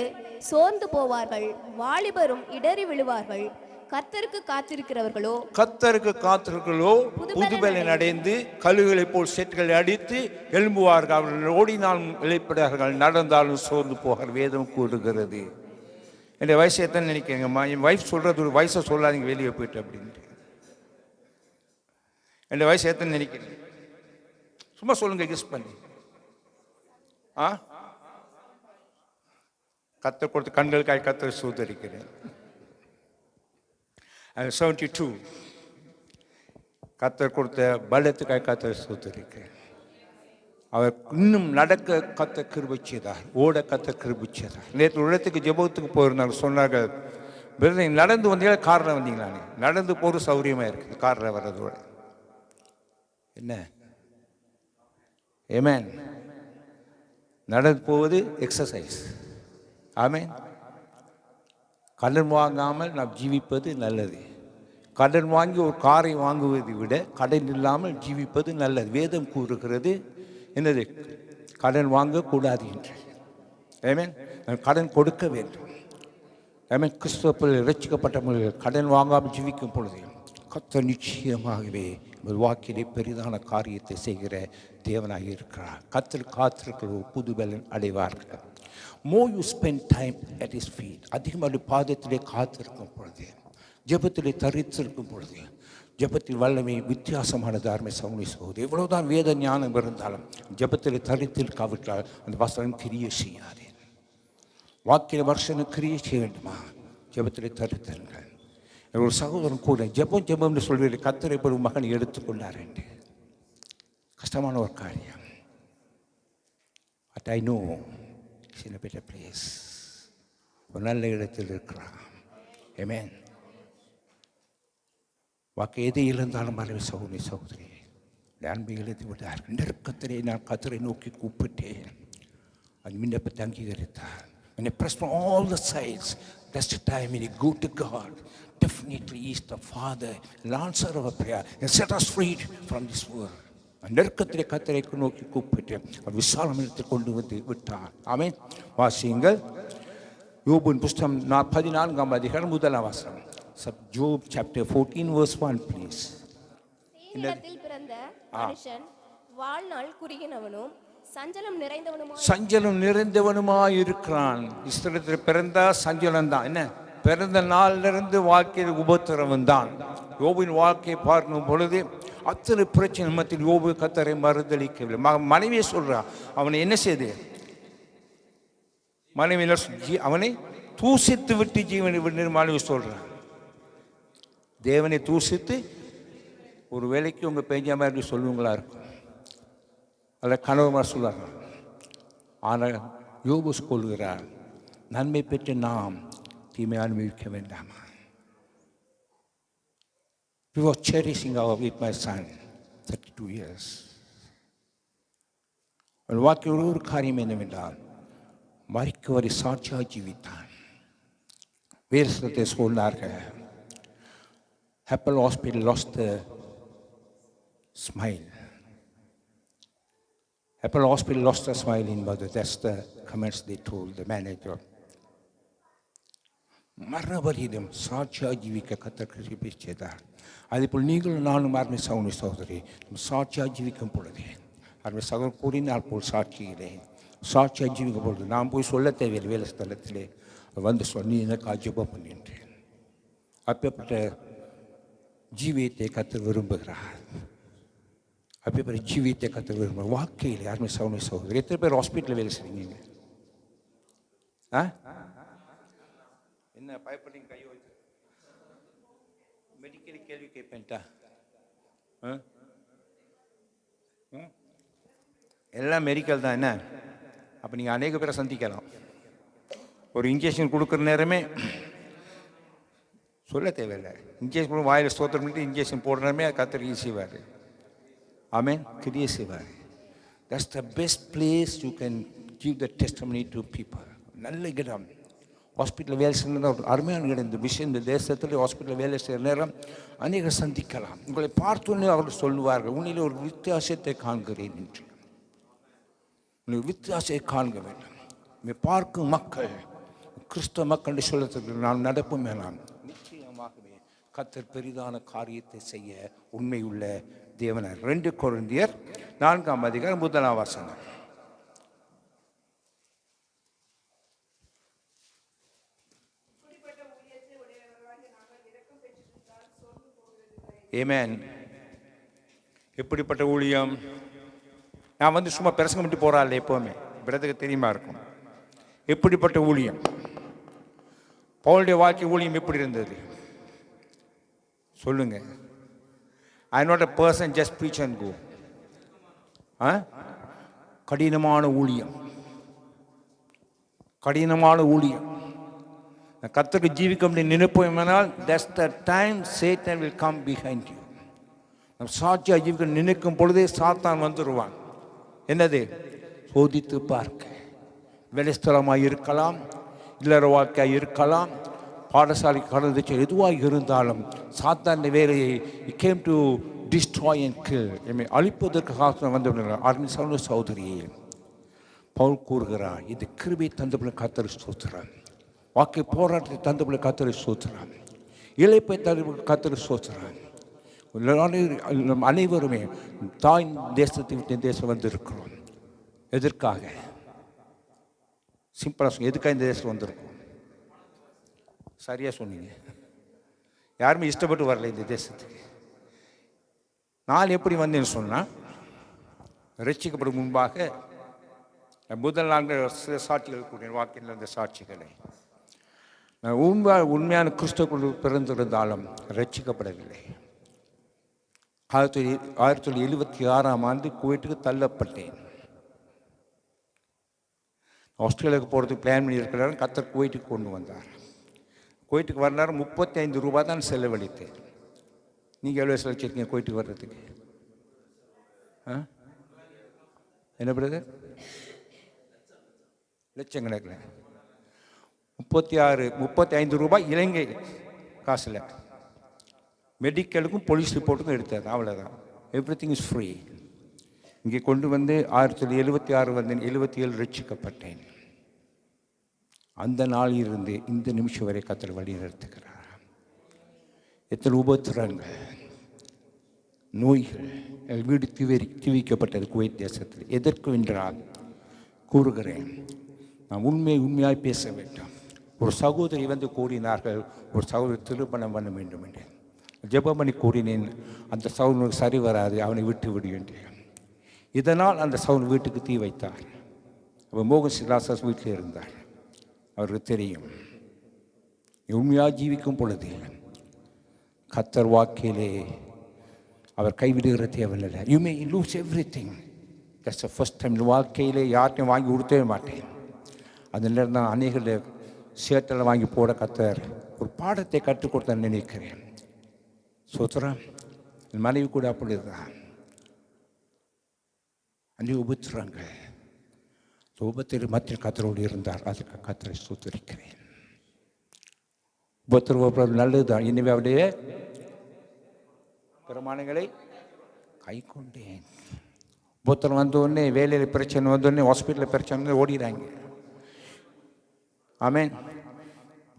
சோர்ந்து போவார்கள், வாலிபரும் இடறி விழுவார்கள். கர்த்தருக்கு காத்திருக்கிறவர்களோ புதுபலன் அடைந்து கழுகுகளை போல் செட்டுகளை அடித்து எழும்புவார்கள். அவர்கள் ஓடினால் இளைப்படார்கள், நடந்தாலும் சோர்ந்து போகிறார். வேதம் கூறுகிறது. என் வயசை எத்தனை நினைக்கிறீங்கம்மா? என் வைஃப் சொல்றது ஒரு வயசை சொல்லாதீங்க வெளியே போயிட்டு அப்படின்ட்டு. என் வயசு எத்தனை நினைக்கிறீங்க? சும்மா சொல்லுங்க, கெஸ் பண்ணி. கர்த்தர் கொடுத்த கண்களுக்காய் கர்த்தரை சோதரிக்கிறேன். 72. கர்த்தர் கொடுத்த பலத்துக்காய் கர்த்தரை சோதரிக்கிறேன். அவர் இன்னும் நடக்க கர்த்தர் கிருபை செய்தார், ஓட கர்த்தர் கிருபை செய்தார். நேற்று இடத்துக்கு ஜெபத்துக்கு போயிருந்தாங்க. சொன்னார்கள், பிரதர் நடந்து வந்தீங்களா காரில் வந்தீங்களான்னு? நடந்து போகிற சௌகரியமாக இருக்குது காரில் வர்றதோட. என்ன ஆமென். நடந்து போவது எக்ஸசைஸ். ஆமென். கடன் வாங்காமல் நாம் ஜீவிப்பது நல்லது. கடன் வாங்கி ஒரு காரை வாங்குவதை விட கடன் இல்லாமல் ஜீவிப்பது நல்லது. வேதம் கூறுகிறது என்னது? கடன் வாங்கக்கூடாது என்று. ஆமென். கடன் கொடுக்க வேண்டும். ஆமென். கிறிஸ்துவில் ரட்சிக்கப்பட்டவர்கள் கடன் வாங்காமல் ஜீவிக்கும் பொழுது கர்த்தர் நிச்சயமாகவே வாக்கிலே பெரிதான காரியத்தை செய்கிற தேவனாக இருக்கிறார். கர்த்தர் காத்திருக்கிற புது பலன் அடைவார்கள். More you spend time at his feet, அதிகமாக பாதத்திலே காத்திருக்கும் பொழுது, ஜெபத்திலே தரித்திருக்கும் பொழுது, ஜெபத்தில் வல்லமை வித்தியாசமானது. ஆர்மை சகோதரி, எவ்வளவுதான் வேத ஞானம் இருந்தாலும் ஜெபத்திலே தரித்திருக்காவிட்டால் அந்த வசனம் கிரியை செய்யாது. வாக்கிய வருஷம் கிரியை செய்ய வேண்டுமா? ஜெபத்திலே தரித்திருங்கள். ஒரு சகோதரன் கூட ஜெபம்னு சொல்வீங்க, கர்த்தரை ஒரு மகன் எடுத்துக்கொண்டார் என்று. கஷ்டமான ஒரு காரியம். But I know he's in a better place. ஒரு நல்ல இடத்தில் இருக்கிறான். ஆமென். வாக்கு எது இழந்தாலும் மறைவு சகோதரி அன்பை இழந்து விட்டார்கள். நெருக்கத்திலே நான் கர்த்தரை நோக்கி கூப்பிட்டேன். அது விண்ணப்பத்தை அங்கீகரித்தார். When I pressed from all the sides, that's the time when you go to God. Definitely he is the Father, the answer of a prayer, and set us free from this world. நெருக்கத்திலே கர்த்தரை நோக்கி கூப்பிட்டு அவர் விசாலமனத்தை கொண்டு வந்து விட்டார். ஆமென். வாசியுங்கள். யோபின் புஸ்தகம் 14ஆம் அதிகாரம் 1ஆம் வசனம். Job chapter 14 verse 1 please. சீனிடத்தில் பிறந்த மனுஷன் வாழ்நாள் குறுகினவனும்
சஞ்சலம் நிறைந்தவனுமாய் இருக்கிறான். இஸ்ரவேலில் பிறந்தா சஞ்சலம் தான். என்ன பிறந்த நாளிலிருந்து வாழ்க்கையில் உபத்திரவம் தான். யோபின் வாழ்க்கையை பார்க்கும் பொழுது அத்தனை பிரச்சனை மத்தியில் யோபு கர்த்தரை மறுதளிக்கவில்லை. மனைவியை சொல்றான், அவனை என்ன செய்து மனைவி அவனை தூசித்து விட்டு ஜீவனை விட்டு மனைவி சொல்றான்.
தேவனை தூசித்து ஒரு வேலைக்கு உங்கள் பெஞ்ச மாதிரி சொல்லுவங்களா இருக்கும். அதில் கணவமாக சொல்லுவாங்க. ஆனால் யோபு கொள்கிறார், நன்மை பெற்று நாம் தீமை அனுபவிக்க வேண்டாமா? We were cherishing our with my son 32 years. வாழ்க்கை ஒரு காரியம் என்னவென்றால் மறிக்க வரை சாட்சியாக ஜீவித்தான். வேறு சொன்னார்கள், Apple Hospital lost the smile. Apple Hospital lost the smile in mother. That's the comments they told the manager. மரணபரிதம் சாட்சியாக ஜீவிக்க கர்த்தர் கிருபை செய்தார். அதேபோல் நீங்களும் நானும் அருமை சகோதரி சகோதரி சாட்சியாக ஜீவிக்கும் பொழுது, அருமை சகோதரர் கூறினால் போல் சாட்சியிலே சாட்சியாக ஜீவிக்கும் பொழுது நான் போய் சொல்ல தேவையில்லை. வேலை ஸ்தலத்திலே வந்து சொல்லி எனக்கு ஜெபம் பண்ணின்றேன். அப்பேற்பட்ட ஜீவியத்தை கர்த்தர் விரும்புகிறார். அப்பேற்பட்ட ஜீவியத்தை கர்த்தர் விரும்புகிறார். வாழ்க்கையில் யாருமே சகோதரி சகோதரி எத்தனை பேர் ஹாஸ்பிட்டலில் வேலை செய்றீங்க? என்ன பயப்படுறீங்க? கையோ மெடிக்கல் கேள்வி கேட்பேன்ட்டா? எல்லாம் மெடிக்கல் தான். என்ன அப்போ நீங்கள் அநேக பேரை சந்திக்கலாம். ஒரு இன்ஜெக்ஷன் கொடுக்குற நேரமே சொல்ல தேவையில்லை. இன்ஜெக்ஷன் வாயில் ஸ்தோத்திரம் பண்ணிட்டு இன்ஜெக்ஷன் போடுற நேரமே கர்த்தர் செய்வார். ஆமென். கிரியை செய்வார். That's the best place you can give the testimony to people. நல்ல இடம். ஹாஸ்பிட்டலில் வேலை செய்யணும் ஒரு அருமையான இடம். இந்த விஷயம் இந்த தேசத்தில் ஹாஸ்பிட்டலில் வேலை செய்கிற நேரம் அநேகர் சந்திக்கலாம். உங்களை பார்த்தோன்னே அவர்கள் சொல்லுவார்கள், உன்னிலே ஒரு வித்தியாசத்தை காண்கிறேன் என்று. உன்னை வித்தியாசத்தை காண்க வேண்டும். இங்கே பார்க்கும் மக்கள் கிறிஸ்தவ மக்கள் என்று சொல்லத்துக்கு நாம் நடப்போம் வேணாம். நிச்சயமாகவே கர்த்தர் பெரிதான காரியத்தை செய்ய உண்மை உள்ள தேவனர். 2 கொரிந்தியர் 4ஆம் அதிகாரம் 1ஆம் வசனம். ஆமென். எப்படிப்பட்ட ஊழியம்? நான் வந்து சும்மா பிரசங்கம் பண்ணிட்டு போறாள் எப்போவுமே பிரதருக்கு தெரியுமா இருக்கும். எப்படிப்பட்ட ஊழியம்? பவுலுடைய வாழ்க்கை ஊழியம் எப்படி இருந்தது சொல்லுங்க. I not a person just preach and go. கடினமான ஊழியம், கடினமான ஊழியம். கர்த்தருக்கு ஜீவிக்க முடிய நினைப்போம்னால் that's the time Satan will come behind you. நம் சாட்சியாக ஜீவிக்க நினைக்கும் பொழுதே சாத்தான் வந்துடுவான். என்னது? சோதித்து பார்க்க. வெளிஸ்தலமாக இருக்கலாம், இல்லற வாழ்க்கையாக இருக்கலாம், பாடசாலை கடந்து எதுவாக இருந்தாலும் சாத்தான் வேலையை came to destroy and kill, அழிப்பதற்கு சாத்தான் வந்து அருமை சகோதரியே பவுல் கூறுகிறார், இது கிருபை தந்தபடி கர்த்தரை ஸ்தோத்திரம். வாழ்க்கை போராட்டத்தை தந்தபடி கர்த்தரை ஸ்தோத்திரம். இழைப்பை தந்தபடி கர்த்தரை ஸ்தோத்திரம். அனைவருமே தாய் தேசத்தை விட்டு தேசம் வந்து இருக்கிறோம். எதற்காக? சிம்பிளாக எதுக்காக இந்த தேசம் வந்திருக்கோம்? சரியாக சொன்னீங்க. யாருமே இஷ்டப்பட்டு வரல இந்த தேசத்துக்கு. நான் எப்படி வந்தேன்னு சொன்னால், ரட்சிக்கப்படும் முன்பாக முதல் நாங்கள் சாட்சிகள் கூறிய வாக்கில் அந்த சாட்சிகளை நான் உண்மையான கிறிஸ்துவுக்குள் பிறந்திருந்தாலும் ரட்சிக்கப்படவில்லை. 1976ஆம் ஆண்டு குவைட்டுக்கு தள்ளப்பட்டேன். ஆஸ்திரேலியாவுக்கு போகிறதுக்கு பிளான் பண்ணி இருக்கிறாரு. கர்த்தர் குவைட்டுக்கு கொண்டு வந்தார். குவைட்டுக்கு வரனார் 35 ரூபா தான் செலவழித்தேன். நீங்கள் எவ்வளோ செலவழிச்சிருக்கீங்க குவைட்டுக்கு வர்றதுக்கு? என்ன பிரதர்? லட்சக்கணக்கில். 35 ரூபாய் இலங்கை காசில். மெடிக்கலுக்கும் போலீஸ் ரிப்போர்ட்டுக்கும் எடுத்தார். அவ்வளோதான். Every thing is free. இங்கே கொண்டு வந்து 1976 வந்தேன். 77 ரட்சிக்கப்பட்டேன். அந்த நாளில் இருந்து இந்த நிமிஷம் வரை கர்த்தர் வழி நடத்துகிறார். எத்தனை உபத்திரங்கள், நோய்கள், வீடு திவிக்கப்பட்டது குவைத் தேசத்தில். எதற்கு என்றால் கூறுகிறேன், நான் உண்மையாய் பேச வேண்டும். ஒரு சகோதரி வந்து கூறினார்கள், ஒரு சகோதரி திருமணம் பண்ண வேண்டும் என்று. ஜெபம் பண்ணி கூறினேன், அந்த சகோதரனுக்கு சரி வராது, அவனை விட்டு விடு என்றேன். இதனால் அந்த சகோதரன் வீட்டுக்கு தீ வைத்தார். அப்போ மோகன் சிலாசஸ் வீட்டில் இருந்தார். அவருக்கு தெரியும், உண்மையாக ஜீவிக்கும் பொழுது கத்தர் வாக்கிலே அவர் கைவிடுகிற தேவையில்லை. You may loose every thing. That's the first time. வாழ்க்கையிலே யார்ட்டையும் வாங்கி கொடுத்தவே மாட்டேன். அதில் தான் அநேக சேற்றில் வாங்கி போட கத்தர் ஒரு பாடத்தை கற்றுக் கொடுத்தேன்னு நினைக்கிறேன். சோத்திரம். என் மனைவி கூட அப்படிதான் அங்கே உபத்திரங்க உபத்திர மத்தியில் கத்தரோடு இருந்தார். அதுக்கு கத்தரை சூத்திருக்கிறேன். உபத்திரம் நல்லதுதான். இனிமே அவருடைய பிரமாணங்களை கை கொண்டேன். உபத்திரம் வந்தோடனே வேலையில் பிரச்சனை வந்தோடனே ஹாஸ்பிட்டலில் பிரச்சனை ஓடிடுறாங்க. ஆமேன்.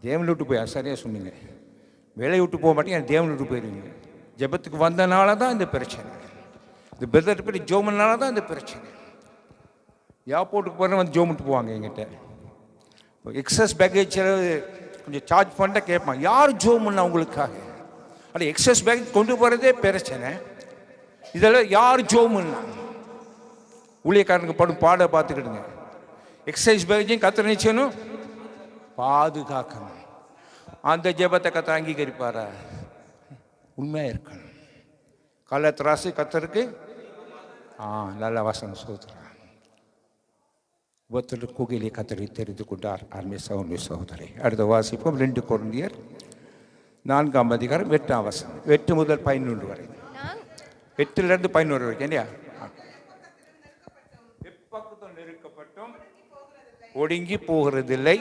தேவனை விட்டு போய் சரியாக சொன்னீங்க. வேலையை விட்டு போக மாட்டேங்க, தேவனை விட்டு போயிடுவீங்க. ஜெபத்துக்கு வந்தனால தான் இந்த பிரச்சனை. இந்த பிரதர் போய் ஜோமனால தான் இந்த பிரச்சனை. ஏர்போர்ட்டுக்கு போகிற வந்து ஜோமிட்டு போவாங்க எங்கிட்ட. எக்ஸஸ் பேக்கேஜ் கொஞ்சம் சார்ஜ் பண்ணிட்டா கேட்பான், யார் ஜோமுன்னா உங்களுக்காக? அப்படி எக்ஸஸ் பேக்கேஜ் கொண்டு போகிறதே பிரச்சனை. இதெல்லாம் யார் ஜோமுன்னா? ஊழியக்காரனுக்கு படும் பாட பார்த்துக்கிடுங்க. எக்ஸசைஸ் பேக்கேஜையும் கத்தர் நிச்சயனும் பாதுகாக்கணும். அந்த ஜெபத்தை கத்தர் அங்கீகரிப்பாரா? உண்மையாக இருக்கணும். கள்ளத்திராசு கத்தருக்கு நல்ல வசனம் சோதரா. ஒருத்தர் குகையிலே கத்தரை தெரிந்து கொண்டார். ஆர்மே சகோதரி சகோதரி. அடுத்த வாசிப்போம் 2 கொரிந்தியர் 4ஆம் அதிகாரம் 8ஆம் வசனம். 8 முதல் 11 வரை. 8லிருந்து 11 வரைக்கும் இல்லையா? எப்பக்கத்தும் நெருக்கப்பட்டும் ஒடுங்கி போகிறதில்லை,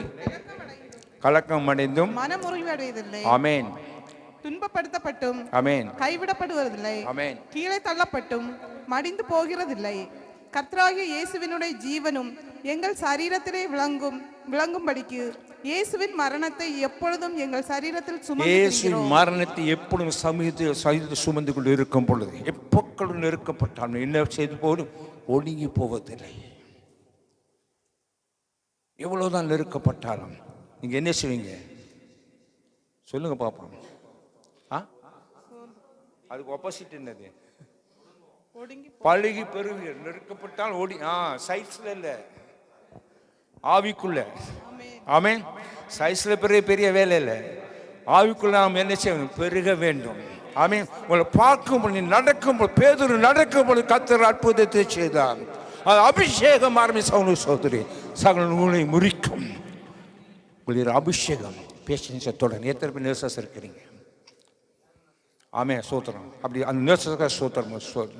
கலக்கம் அடைந்தும்
மனமுறிவடைவதில்லை.
ஆமேன்.
துன்பப்படுத்தப்பட்டும்
ஆமேன்.
கைவிடப்படுவதில்லை.
ஆமேன்.
கீழே தள்ளப்பட்டும் மடிந்து போகிறதில்லை. கர்த்தராகிய இயேசுவினுடைய ஜீவனும் எங்கள் சரீரத்திலே விளங்கும்படிக்கு இயேசுவின் மரணத்தை எப்பொழுதும் எங்கள் சரீரத்தில்
இயேசுவின் மரணத்தை எப்பொழுதும் சமீபத்தில் சுமந்து கொண்டு இருக்கும் பொழுது எப்பொழுதும் நெருக்கப்பட்டாலும் என்ன செய்து போதும் ஒடுங்கி போவதில்லை. எவ்வளவுதான் நெருக்கப்பட்டாலும் நீங்க என்ன செய்வீங்க சொல்லுங்க பாப்போம். அதுக்கு ஆப்போசிட் என்னது? பழகி பெறுவீர். நெருக்கப்பட்டால் ஓடி சைஸ்ல இல்ல, ஆவிக்குள்ள. ஆமென். சைஸ்ல பெரிய வேலை இல்லை, ஆவிக்குள்ள நாம் என்ன செய்யணும்? பெருக வேண்டும். ஆமென். உங்களை பார்க்கும்போது, நீ நடக்கும்போது, பேதுரு நடக்கும்போது கர்த்தர் அற்புதத்தை செய்தார். அது அபிஷேகம் ஆரம்பிச்சு சோதரி சகல நூலை முறிக்கும். உங்களுடைய அபிஷேகம் பேஷன்ஸத்தோட எத்தனை பேர் நர்சஸ் இருக்கிறீங்க? ஆமே சோத்திரம். அப்படி அந்த நர்சஸ்க்காக சோத்திரம்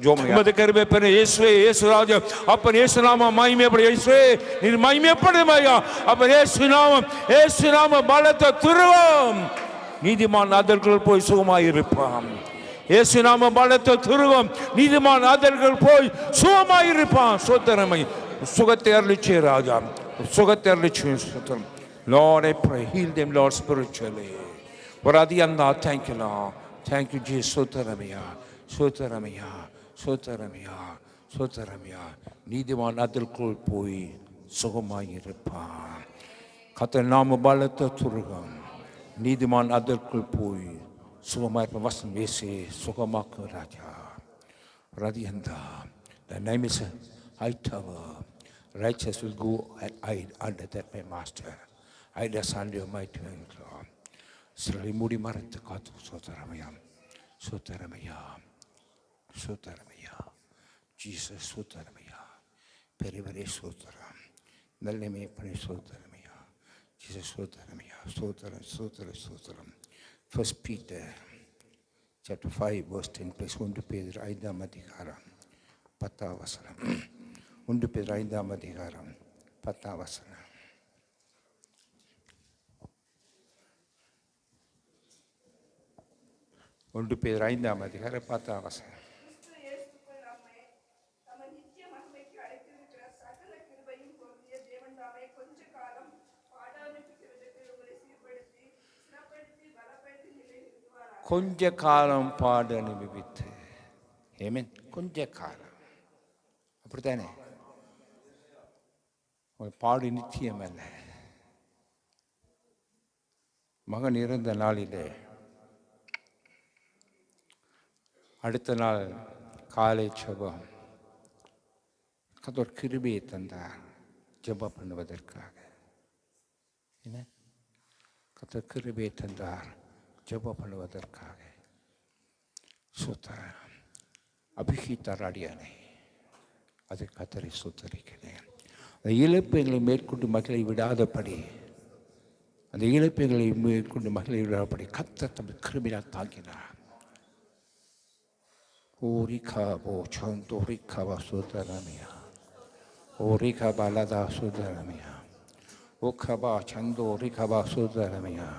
ஜோமது கருவே பெரு இயேசுவே இயேசு ராஜா அப்ப இயேசு நாம மகிமைப்படு. இயேசுவே நீர் மகிமைப்படுமையா. அப்ப இயேசு நாம பலத்தை துருவம் நீதிமான் அதற்குள் போய் சுகமாயிருப்பான். இயேசு நாம பலத்தை துருவம் நீதிமான் அதற்குள் போய் சுகமாயிருப்பான். சோத்திரமை சுகத்தை அருளிச்சே ராஜா, சுகத்தை அருளிச்சே சோத்திரம். Lord, I pray, heal them, Lord, spiritually. Varadiyanda, thank you, Lord. Thank you, Jesus. Sotaramaya, Sotaramaya, Sotaramaya, Sotaramaya. நீதிமான் அதற்குள் போய் சுகமாயிருப்பான். கர்த்தர் நாம பலத்த துருகம் நீதிமான் அதற்குள் போய் சுகமாயிருப்பான். வசனம் பேசி சுகமாக்கு ராஜா. Radiyanda, the name is high tower. Righteous will go and hide under that, my master. Hide us under your mighty hand, Lord. சிலரை மூடி மறைத்து காத்து சோதரமையா, சோதரமையா, சோதரமையா. ஜீசஸ் சோதரமையா. பெரியவரே சோதரம். நல்லமே பண்ணி சோதரமையா. ஜீசஸ் சோதரமையா. சோதரம் சோதரம் சோதரம். 1 Peter chapter 5 verse 10 plus 1 Peter 5ஆம் அதிகாரம் 10ஆம் வசனம். 1 Peter 5ஆம் அதிகாரம் 10ஆம் வசனம். 1 Peter 5ஆம் அதிகாரம் 10ஆம் வசனம். கொஞ்ச காலம் பாடு அனுபவித்து. ஏமேன். கொஞ்ச காலம் அப்படித்தானே? பாடு நிச்சயம் அல்ல. மகன் இறந்த நாளிலே அடுத்த நாள் காலை ஜெபம். கர்த்தர் கிருபையை தந்தார் ஜெபம் பண்ணுவதற்காக. என்ன? கர்த்தர் கிருபையை தந்தார் ஜெபம் பண்ணுவதற்காக. சோத்திரம். அபிஷேகித்தார் அடியானை, அதை கத்தரை சோத்தரிக்கிறேன். அந்த இழப்புகளை மேற்கொண்டு மகளை விடாதபடி, அந்த இழப்புகளை மேற்கொண்டு மகளை விடாதபடி கத்தர் தம் கிருபையால் தாங்கினார். ஓரிகாபோ சந்தோரிகாபா சோதரமியா, ஓரிகாபா லதா சோதரமியா, ஓகபா சந்தோரிகாபா சோதரமியா,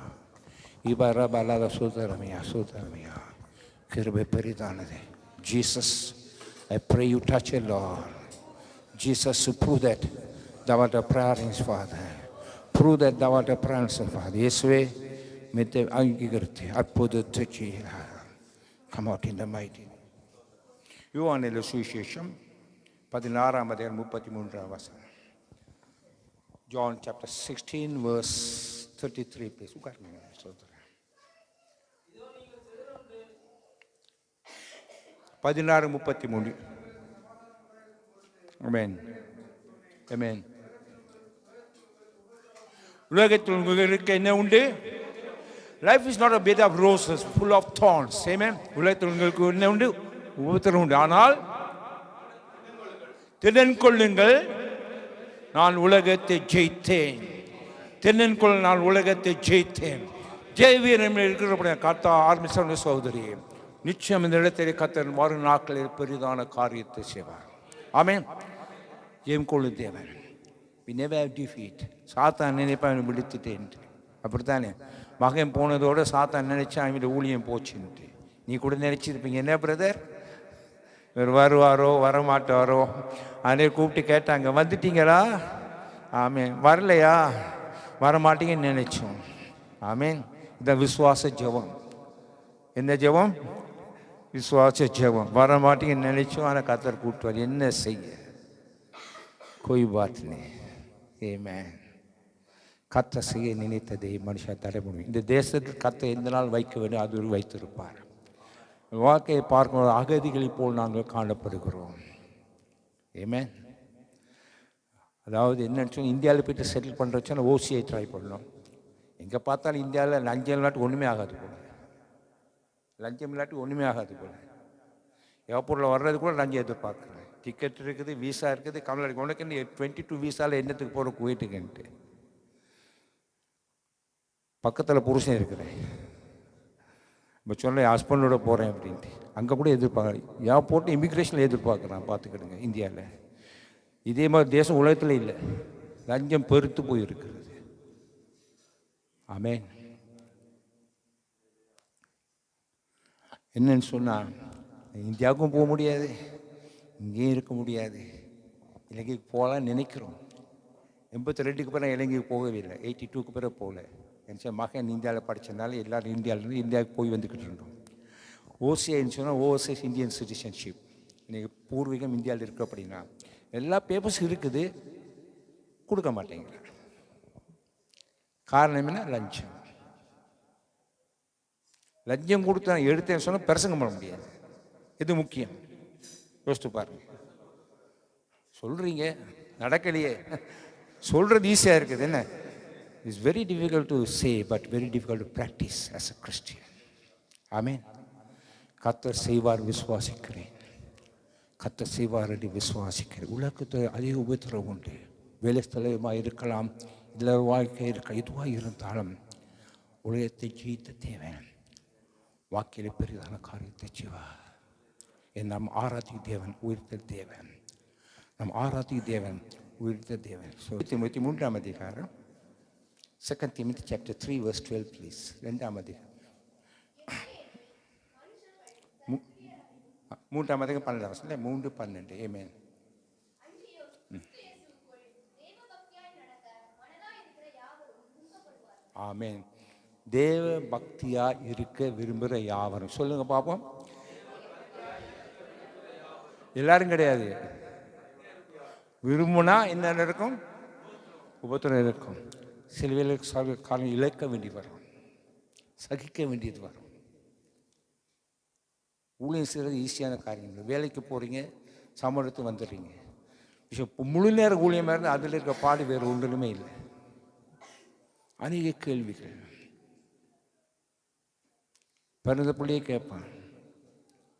இபரபா லதா சோதரமியா சோதரமியா. கிருபை பெரிதானது. Jesus, I pray you touch it, Lord. Jesus, to prove that thou art a prayer answer, Father. Prove that thou art a prayer answer, Father. இயேசுவே மித்த அங்கீகரித்து அற்புதத்தை செய்கிறார். Come out in the mighty. யோவானின் சுவிசேஷம் 16:33. John chapter 16 verse 33, please. உட்காருங்க சோதரன். 16:33. Amen. Amen. உலகத்தில் உங்களுக்கு என்ன உண்டு? Life is not a bed of roses full of thorns. Amen. உலகத்தில் உங்களுக்கு என்ன உண்டு? உபத்திரம் உண்டு. ஆனால் திடன் கொள்ளுங்கள், நான் உலகத்தை ஜெயித்தேன். திடன் கொள்ள நான் உலகத்தை ஜெயித்தேன். ஜெயவீரம் இருக்கிற கர்த்தா ஆரம்பிச்ச சகோதரி, நிச்சயம் இந்த இடத்தில் கர்த்தர் வரும் நாட்களில் பெரிதான காரியத்தை செய்வார். ஆமென். ஜெயம் கொள்ளு தேவன். We never have defeat. சாத்தான் நினைப்பான் விடுத்துட்டேன், அப்படித்தானே? மகன் போனதோடு சாத்தான் நினைச்சா அவன் ஊழியம் போச்சுன்ட்டு. நீ கூட நினைச்சிருப்பீங்க, என்ன பிரதர் இவர் வருவாரோ வரமாட்டாரோ? அதே கூப்பிட்டு கேட்டாங்க, வந்துட்டீங்களா? ஆமேன். வரலையா? வரமாட்டீங்கன்னு நினைச்சோம். ஆமேன். இந்த விசுவாச ஜெபம். என்ன ஜெபம்? விசுவாச ஜெபம். வரமாட்டீங்கன்னு நினைச்சோம், ஆனால் கர்த்தர் கூப்பிட்டு என்ன செய்ய? கோய் பாத் नहीं. ஆமென். கர்த்தர் செய்ய நினைத்ததை மனுஷன் தடை பண்ணும். இந்த தேசத்தில் கர்த்தர் எந்த நாள் வைக்க வேண்டும் அது வைத்திருப்பார். வாழ்க்கையை பார்க்கும் அகதிகளை போல் நாங்கள் காணப்படுகிறோம். ஆமென். அதாவது என்னன்னு சொன்னால், இந்தியாவில் போய்ட்டு செட்டில் பண்ணுறச்சுன்னா ஓசிஐ ட்ரை பண்ணணும். எங்கே பார்த்தாலும் இந்தியாவில் லஞ்சம் இல்லாட்டி ஒன்றுமே ஆகாது போல. லஞ்சம் இல்லாட்டி ஒன்றுமே ஆகாது போல. ஏர்போர்ட்டில் வர்றது கூட லஞ்சம் எதிர்பார்க்குறேன். டிக்கெட் இருக்குது, வீசா இருக்குது, கமலாடி உனக்கு 22 வீசாவில் என்னத்துக்கு போகிற குவைட்டுக்குன்ட்டு. பக்கத்தில் புருஷன் இருக்கிறேன், இப்போ சொல்ல ஹஸ்பண்டோட போகிறேன் அப்படின்ட்டு. அங்கே கூட எதிர்பார்க்குறேன். ஏர்போர்ட்டு இமிக்ரேஷனில் எதிர்பார்க்குறான். பார்த்துக்கிடுங்க. இந்தியாவில் இதே மாதிரி தேசம் உலகத்தில் இல்லை. லஞ்சம் பெருத்து போயிருக்கிறது. ஆமென். என்னன்னு சொன்னால், இந்தியாவுக்கும் போக முடியாது, இங்கேயும் இருக்க முடியாது. இலங்கைக்கு போகலான்னு நினைக்கிறோம். 82க்கு பிறகு இலங்கைக்கு போகவே இல்லை. 82க்கு பிறகு போகல. என் மகன் இந்தியாவில் படித்ததுனால எல்லோரும் இந்தியாவிலேருந்து இந்தியாவுக்கு போய் வந்துக்கிட்டு இருந்தோம். ஓசிஐன்னு சொன்னால் ஓவர்சீஸ் இந்தியன் சிட்டிசன்ஷிப். இன்றைக்கி பூர்வீகம் இந்தியாவில் இருக்குது. அப்படின்னா எல்லா பேப்பர்ஸ் இருக்குது, கொடுக்க மாட்டேங்கிறார். காரணம் என்ன? லஞ்சம். லஞ்சம் கொடுத்தா எடுத்தேன்னு சொன்னால் பிரசங்கம் பண்ண முடியாது. இது முக்கியம். யோசித்து பாருங்க. சொல்கிறீங்க, நடக்கலையே. சொல்கிறது ஈஸியாக இருக்குது. என்ன? It's very difficult to say, but very difficult to practise as a Christian. ஆமென். கர்த்தர் செய்வார், விசுவாசிக்கிறேன். கர்த்தர் செய்வார் என்று விசுவாசிக்கிறேன். உலகத்தில் அதிக உபத்திரவம் உண்டு. வேலை ஸ்தலமாக இருக்கலாம், இல்லை வாழ்க்கை இருக்கலாம். எதுவாக இருந்தாலும் உலகத்தை ஜெயித்த தேவன் வாக்கில் பெரிதான காரியத்தை செய்வார். நம் ஆராதிக்கு தேவன் உயிர்த்த தேவன். நம் ஆராதிக்கு தேவன் உயிர்த்த தேவன். ஸோ 3ஆம் அதிகாரம் 2 Timothy chapter 3 verse 12 please. 2ஆம் அதிகாரம் 3ஆம் அதிகாரம் 12 வசனம் 3:12. ஆமென். ஆமென். தேவ பக்தியா இருக்க விரும்புகிற யாவரும் சொல்லுங்க பாப்போம். எல்லாரும் கிடையாது. விரும்புனா என்ன இருக்கும்? உபத்திரம் இருக்கும். சிலுவையில் காலம் இழக்க வேண்டி வரும், சகிக்க வேண்டியது வரும். ஊழியம் செய்கிறது ஈஸியான காரியம் இல்லை. வேலைக்கு போகிறீங்க, சம்பளத்துக்கு வந்துடுறீங்க. இப்போ முழு நேர ஊழியமாக இருந்தால் அதில் இருக்க பாடு வேறு ஒன்றுமே இல்லை. அநேக கேள்விகள். பிறந்த பிள்ளையே கேட்பான்,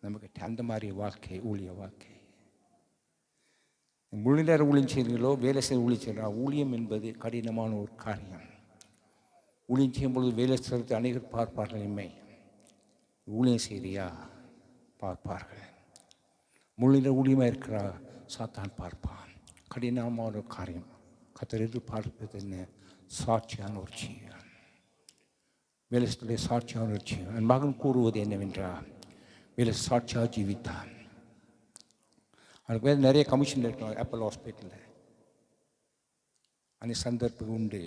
நமக்கு அந்த மாதிரி வாழ்க்கை, ஊழிய வாழ்க்கை. முழு நேரம் ஊழியம் செய்கிறீங்களோ, வேலை செய்ய ஊழியம் செய்கிறா, ஊழியம் என்பது கடினமான ஒரு காரியம். ஊழியம் செய்யும்பொழுது வேலை செய்கிறது அநேகர் பார்ப்பார்கள். இம்மை ஊழியம் செய்கிறியா பார்ப்பார்கள். முழு நேரம் ஊழியமாக இருக்கிறா சாத்தான் பார்ப்பான். கடினமான ஒரு காரியம். கர்த்தர் எதிர்பார்ப்பது என்ன? சாட்சியான ஒரு ஜீவன், வேலை செய்ய சாட்சியான ஒரு ஜீவன். என் மகன் கூறுவது என்னவென்றால், வேலை சாட்சியாக ஜீவித்தான். அதுக்கு வேறு நிறைய கமிஷன் இருக்கலாம். ஆப்பிள் ஹாஸ்பிட்டலில் அந்த சந்தர்ப்பம் உண்டு.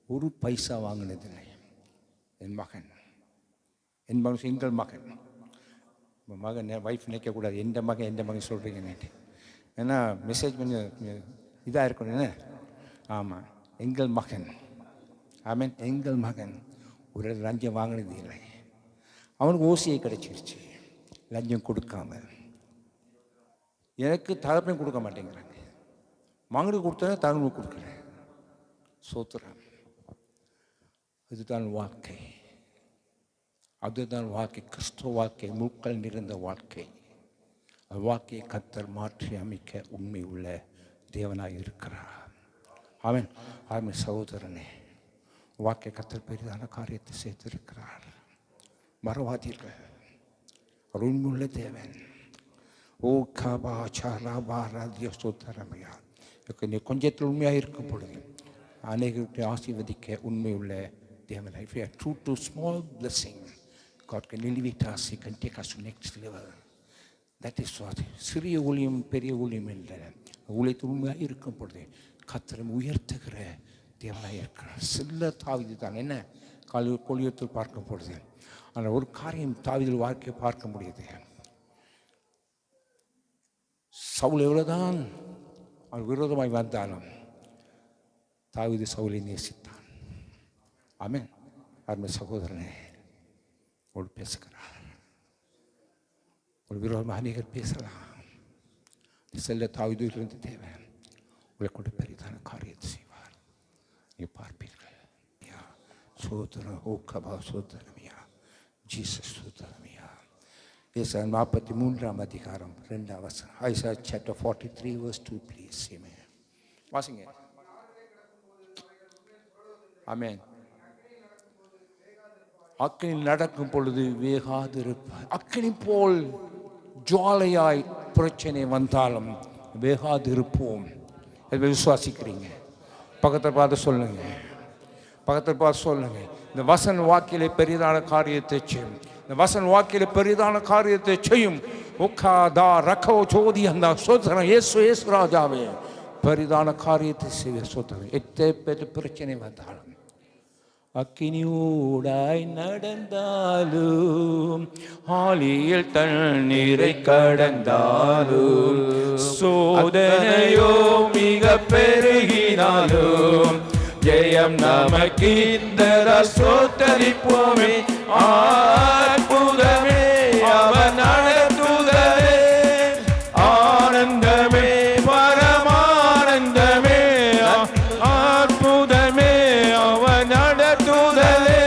ஒரு பைசா வாங்கினதில்லை. என் மகன் எங்கள் மகன் மகன் ஒய்ஃப் நினைக்கக்கூடாது, எந்த மகன் சொல்கிறீங்க நேற்று. ஏன்னா மெசேஜ் கொஞ்சம் இதாக இருக்கணும். ஆமாம், எங்கள் மகன். ஆமீன். எங்கள் மகன் ஒரு லஞ்சம் வாங்கினது இல்லை. அவனுக்கு ஓசியை கிடைச்சிருச்சு, லஞ்சம் கொடுக்காம. எனக்கு தகப்பையும் கொடுக்க மாட்டேங்கிறாங்க. மகனுக்கு கொடுத்தா தகவல் கொடுக்குறேன். சோத்துறேன். அதுதான் வாழ்க்கை, அதுதான் வாழ்க்கை. கிறிஸ்துவ வாழ்க்கை, முட்கள் நிறைந்த வாழ்க்கை. அந்த வாழ்க்கையை கர்த்தர் மாற்றி அமைக்க உண்மை உள்ள தேவனாக இருக்கிறார். ஆமென். ஆமென். சகோதரனே, வாழ்க்கை கர்த்தர் பெரிதான காரியத்தை செய்திருக்கிறார். மறவாதீர்கள், அவர் உண்மையுள்ள தேவன். ஓ காபா சாரா பாராதிய சோதரமையா. நீ கொஞ்சத்தில் உண்மையாக இருக்கும் பொழுது அநேகத்தை ஆசீர்வதிக்க உண்மையுள்ள தேவன். If you are true to small blessing, God can elevate us, He can take us to next level. That is what. சிறிய ஊழியம் பெரிய ஊழியம் இல்லை. ஊழியத்தில் உண்மையாக இருக்கும் பொழுது கர்த்தரை உயர்த்துகிற தேவனாக இருக்கிறார். சில தாவீது தான் என்ன கொலியத்தில் பார்க்கும் பொழுது ஆனால் ஒரு காரியம் தாவீதில் வாழ்க்கையை பார்க்க முடியுது. சவுல் எவ்வளவுதான் அவர் விரோதமாய் வந்தாலும் தாவீது சவுலை நேசித்தான். ஆமென். அருமை சகோதரனே, ஒரு பேசுகிறார். ஒரு விரோதமாக அநேகர் பேசலாம். செல்ல தாவீது இருந்து தேவன் உங்களை கொண்டு பெரிதான காரியத்தை செய்வார். நீ பார்ப்பீர்கள். சோதரம் ஓ கபா சோதரமியா ஜீசஸ் சோதரமியா. ஏசாயா 43 அதிகாரம் 2 வசனம். Isaiah chapter 43 verse 2 please. Amen. வாசிங்க. ஆமென். அக்கினி நடக்கும் பொழுது வேகாது இருப்பார். அக்கினி போல் ஜுவாலையாய் பிரச்சனை வந்தாலும் வேகாது இருப்போம். விசுவாசிக்கிறீங்க? பக்கத்தில் பார்த்து சொல்லுங்க. பக்கத்தில் பார்த்து சொல்லுங்க. இந்த வசன வாக்கிலே பெரிதான காரியத்தை செய்யும். இந்த வசன வாக்கிலே பெரிதான காரியத்தை செய்யும். உக்காதா ரக்கோ சோதி அந்த சோதரம் இயேசு ராஜாவே பெரிதான காரியத்தை செய்ய சோதரம். எத்தனை பிரச்சனை வந்தாலும் அக்கினியூடாய் நடந்தாலும் ஆலியில் தண்ணீரை கடந்தாலும் சோதனையோ மிக பெருகினாலும் ஜெயம் நமக்கிந்தர சோத்தரிப்போமே. அற்புதமே அவன் நடத்துதலே, ஆனந்தமே பரமானந்தமே. அற்புதமே அவன் நடத்துதலே,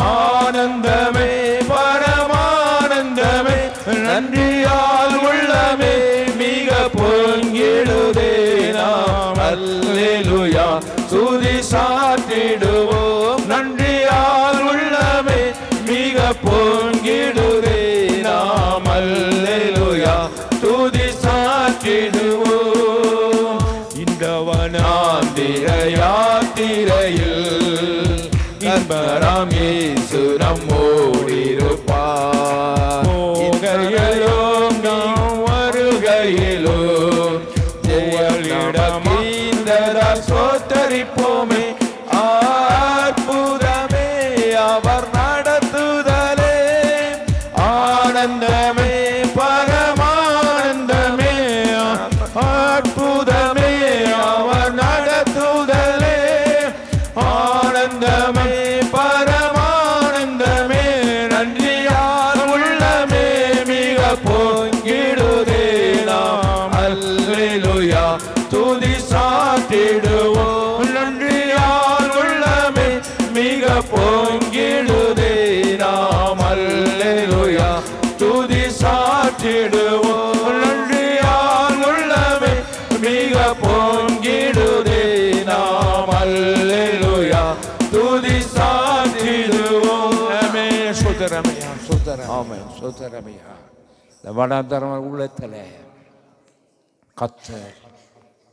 ஆனந்தமே பரமானந்தமே. நன்றியால் உள்ளமே மிக பொங்கிடுதே நாம். அல்லேலூயா துதி சாற்றிடுவோம். நன்றியால் உள்ளமே மிக பொங்கிடுதே நாம். அல்லேலூயா துதி சாற்றிடுவோம். இந்த வனாந்திர யாத்திரையில் இன்பராம் இயேசு நம்மோடிருப்பார். போகையிலும் நாம் வருகையிலும் ஜெயலிடம் சோத்தரிப்போமே. அற்புதமே அவர் நடத்துதலே, ஆனந்தமே பரமானந்தமே. அற்புதமே அவர் நடத்துதலே, ஆனந்தமே பரமானந்தமே. நன்றியால் உள்ளமே மிக பொங்கிடுதே நாம். அல்லேலூயா துதி சாற்றிடுவோம். நன்றியால் உள்ளமே மிக பொங்கிடுதே நாம். அல்லேலூயா துதி சாற்றிடுவோம் நன்றியால் உள்ளமே மிக பொங்கிடுதே நாம் அல்லேலூயா துதி சாற்றிடுவோம் ஆமென் சுதரமையா சுதரம் ஆமென் சுதரமையா இந்த வனாந்தர உள்ளத்தில் கர்த்தர்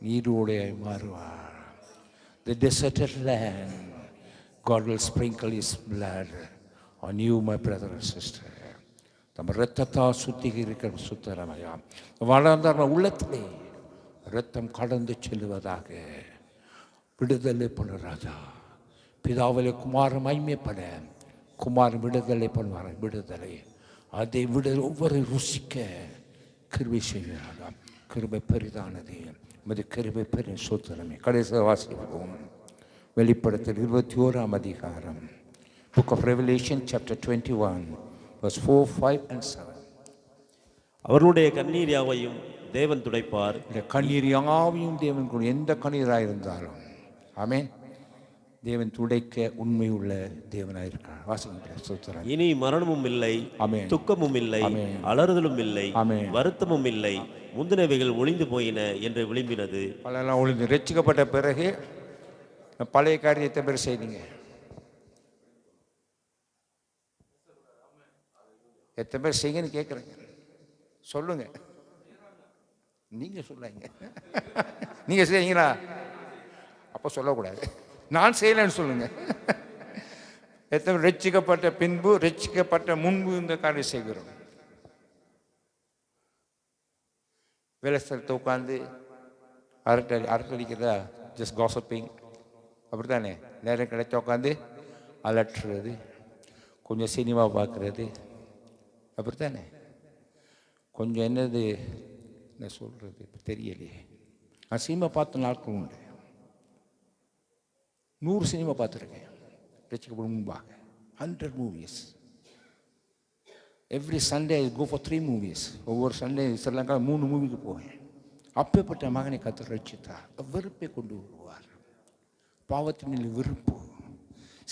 நீரோடே மாறுவார் the deserted land God will sprinkle his blood on you my brother and sister தம் இரத்தத்தால் சுத்திகரிக்கிற சுத்தரமையா வனாந்தர உள்ளத்திலே இரத்தம் கடந்து செல்வதாக விடுதலை பண்ண ராஜா பிதாவிலே குமாரன் மகிமைப்பட குமாரன் விடுதலை பண்ணுவார் விடுதலை அதை ஒவ்வொரு ருசிக்க கிருபை செய்கிறாராம் கிருபை பெரிதானது மது கிருபை பெரிய சோத்திரமே கடைசி வாசிப்போம் வெளிப்படுத்தல் 21ஆம் அதிகாரம் Book of Revelation chapter 21 verse 4, 5 and 7
அவர்களுடைய கண்ணீர் யாவையும் தேவன் துடைப்பார்
இந்த கண்ணீர் யாவையும் தேவன் எந்த கண்ணீராக இருந்தாலும் ஆமென் தேவன் துடைக்க உண்மை உள்ள தேவனாக இருக்கிறார் வாசிக்கிற சோத்திரம்
இனி மரணமும் இல்லை
ஆமென்
துக்கமும் இல்லை
ஆமென்
அலறுதலும் இல்லை
ஆமென்
வருத்தமும் இல்லை முந்தினவைகள் ஒளிந்து போயின என்று விளம்பினது
பலெல்லாம் ஒளிந்து ரட்சிக்கப்பட்ட பிறகு பழைய காரியத்தை பேர் செய்தீங்க எத்தனை பேர் செய்யுங்கன்னு கேட்குறேங்க சொல்லுங்க நீங்க சொல்லாங்க நீங்க செய்யுங்களா அப்போ சொல்லக்கூடாது நான் செய்யலைன்னு சொல்லுங்க எத்தனை ரட்சிக்கப்பட்ட பின்பு ரட்சிக்கப்பட்ட முன்பு இந்த காரியம் செய்கிறோம் வேலை ஸ்தலத்தை உட்காந்து அரட்டடிக்கிறதா ஜஸ்ட் காசப்பிங் அப்படி தானே நேரம் கிடைச்ச உட்காந்து அலட்டுறது கொஞ்சம் சினிமா பார்க்குறது அப்படி தானே கொஞ்சம் என்னது என்ன சொல்கிறது இப்போ தெரியலையே நான் சினிமா பார்த்த நாட்கள் உண்டு 100 சினிமா பார்த்துருக்கேன் ரசிக்கப்படும் முன்பாக 100 movies every Sunday I go for 3 movies ஒவ்வொரு சண்டே ஸ்ரீலங்கா 3 மூவிக்கு போவேன் அப்பேற்பட்ட மகனை கத்தர் ரட்சித்தார் வெறுப்பை கொண்டு வருவார் பாவத்தின் மேல் வெறுப்பு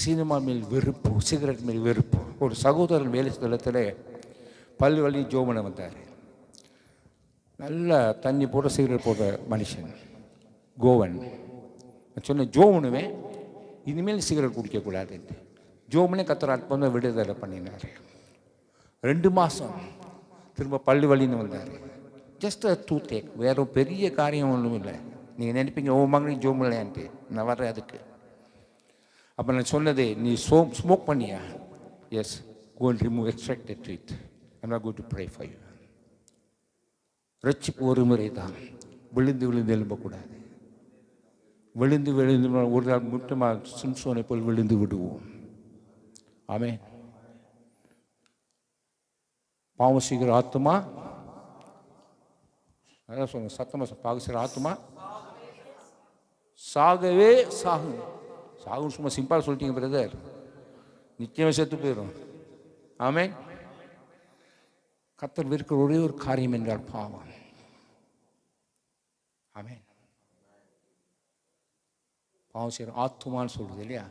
சினிமா மேல் வெறுப்பு சிகரெட் மேல் வெறுப்பு ஒரு சகோதரன் வேலை ஸ்தலத்தில் பல் வலி ஜோமனை வந்தார் நல்லா தண்ணி போட்டு சிகரெட் போட்ட மனுஷன் கோவன் சொன்ன ஜோமனுவேன் இனிமேல் சிகரெட் குடிக்கக்கூடாதுன்ட்டு ஜோமனே கத்தர் அற்புதம் விடுதலை பண்ணினார் 2 மாதம் திரும்ப பல்லு வலின்னு வந்தார் ஜஸ்ட் டூத் டேக் வேறு பெரிய காரியம் ஒன்றும் இல்லை நீங்கள் நினைப்பீங்க ஓ மகனுக்கு ஜோம் இல்லையான்ட்டு நான் வர்றேன் அதுக்கு அப்போ நான் சொன்னது நீ ஸ்மோக் பண்ணியா S go and remove extracted teeth I'm not going to pray for you ரட்சிப்பு ஒரு முறை தான் விழுந்து விழுந்து எழும்பக்கூடாது விழுந்து விழுந்து ஒரு நாள் முட்டமாக சிம்சோனை போல் விழுந்து விடுவோம் ஆமென் பாவம் செய்கிற ஆத்மா அதான் சொல்லுங்க சத்தமாக பாவம் செய்கிற ஆத்மா சாகவே சாகும் சாகும் சும்மா சிம்பிளாக சொல்லிட்டீங்க பிரதர் நிச்சயமாக செத்து போயிடும் ஆமென் கர்த்தர் வெறுக்கிற ஒரே ஒரு காரியம் என்றால் பாவம் ஆமென் பாவம் செய்கிற ஆத்துமான்னு சொல்றது இல்லையா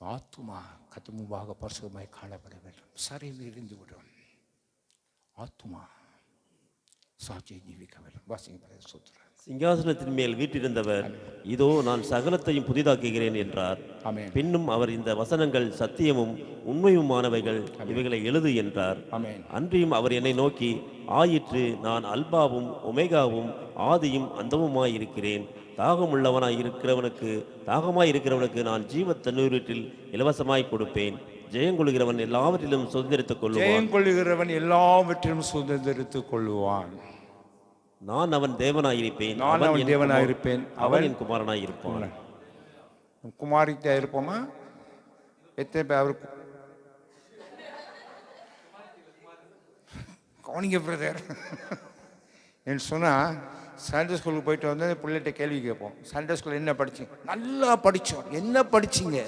ஆத்துமா கர்த்தர் முன்பாக பரிசுத்தமாய் காணப்பட வேண்டும் சரியில் இருந்து விடும் ஆத்துமா சாட்சியை ஜீவிக்க வேண்டும் வாசிங்க சூத்திரம்
சிங்காசனத்தின் மேல் வீற்றிருந்தவர் இதோ நான் சகலத்தையும் புதிதாக்குகிறேன் என்றார்
ஆமென்
பின்னும் அவர் இந்த வசனங்கள் சத்தியமும் உண்மையுமானவைகள் இவைகளை எழுது என்றார்
ஆமென்
அன்றியும் அவர் என்னை நோக்கி ஆயிற்று நான் அல்பாவும் ஒமேகாவும் ஆதியும் அந்தமுமாய் இருக்கிறேன் தாகமாய் இருக்கிறவனுக்கு நான் ஜீவ தண்ணீரில் இலவசமாய் கொடுப்பேன் ஜெயங்கொள்கிறவன் எல்லாவற்றிலும் சுதந்திரித்துக் கொள்வான்
ஜெயங்கொள்கிறவன் எல்லாவற்றிலும் சுதந்திரித்துக் கொள்வான்
நான் அவன் தேவனாயிருப்பேன்
நான் அவன் தேவனாயிருப்பேன்
அவன் என் குமாரனாயிருப்பான்
குமாரித்தா இருப்போமா எத்தனை பேர் அவருக்கு கவனிங்க பிரதர் என்று சொன்னால் சண்டே ஸ்கூலுக்கு போயிட்டு வந்து பிள்ளைகிட்ட கேள்வி கேட்போம் சண்டே ஸ்கூலில் என்ன படிச்சிங்க நல்லா படித்தோம் என்ன படிச்சிங்க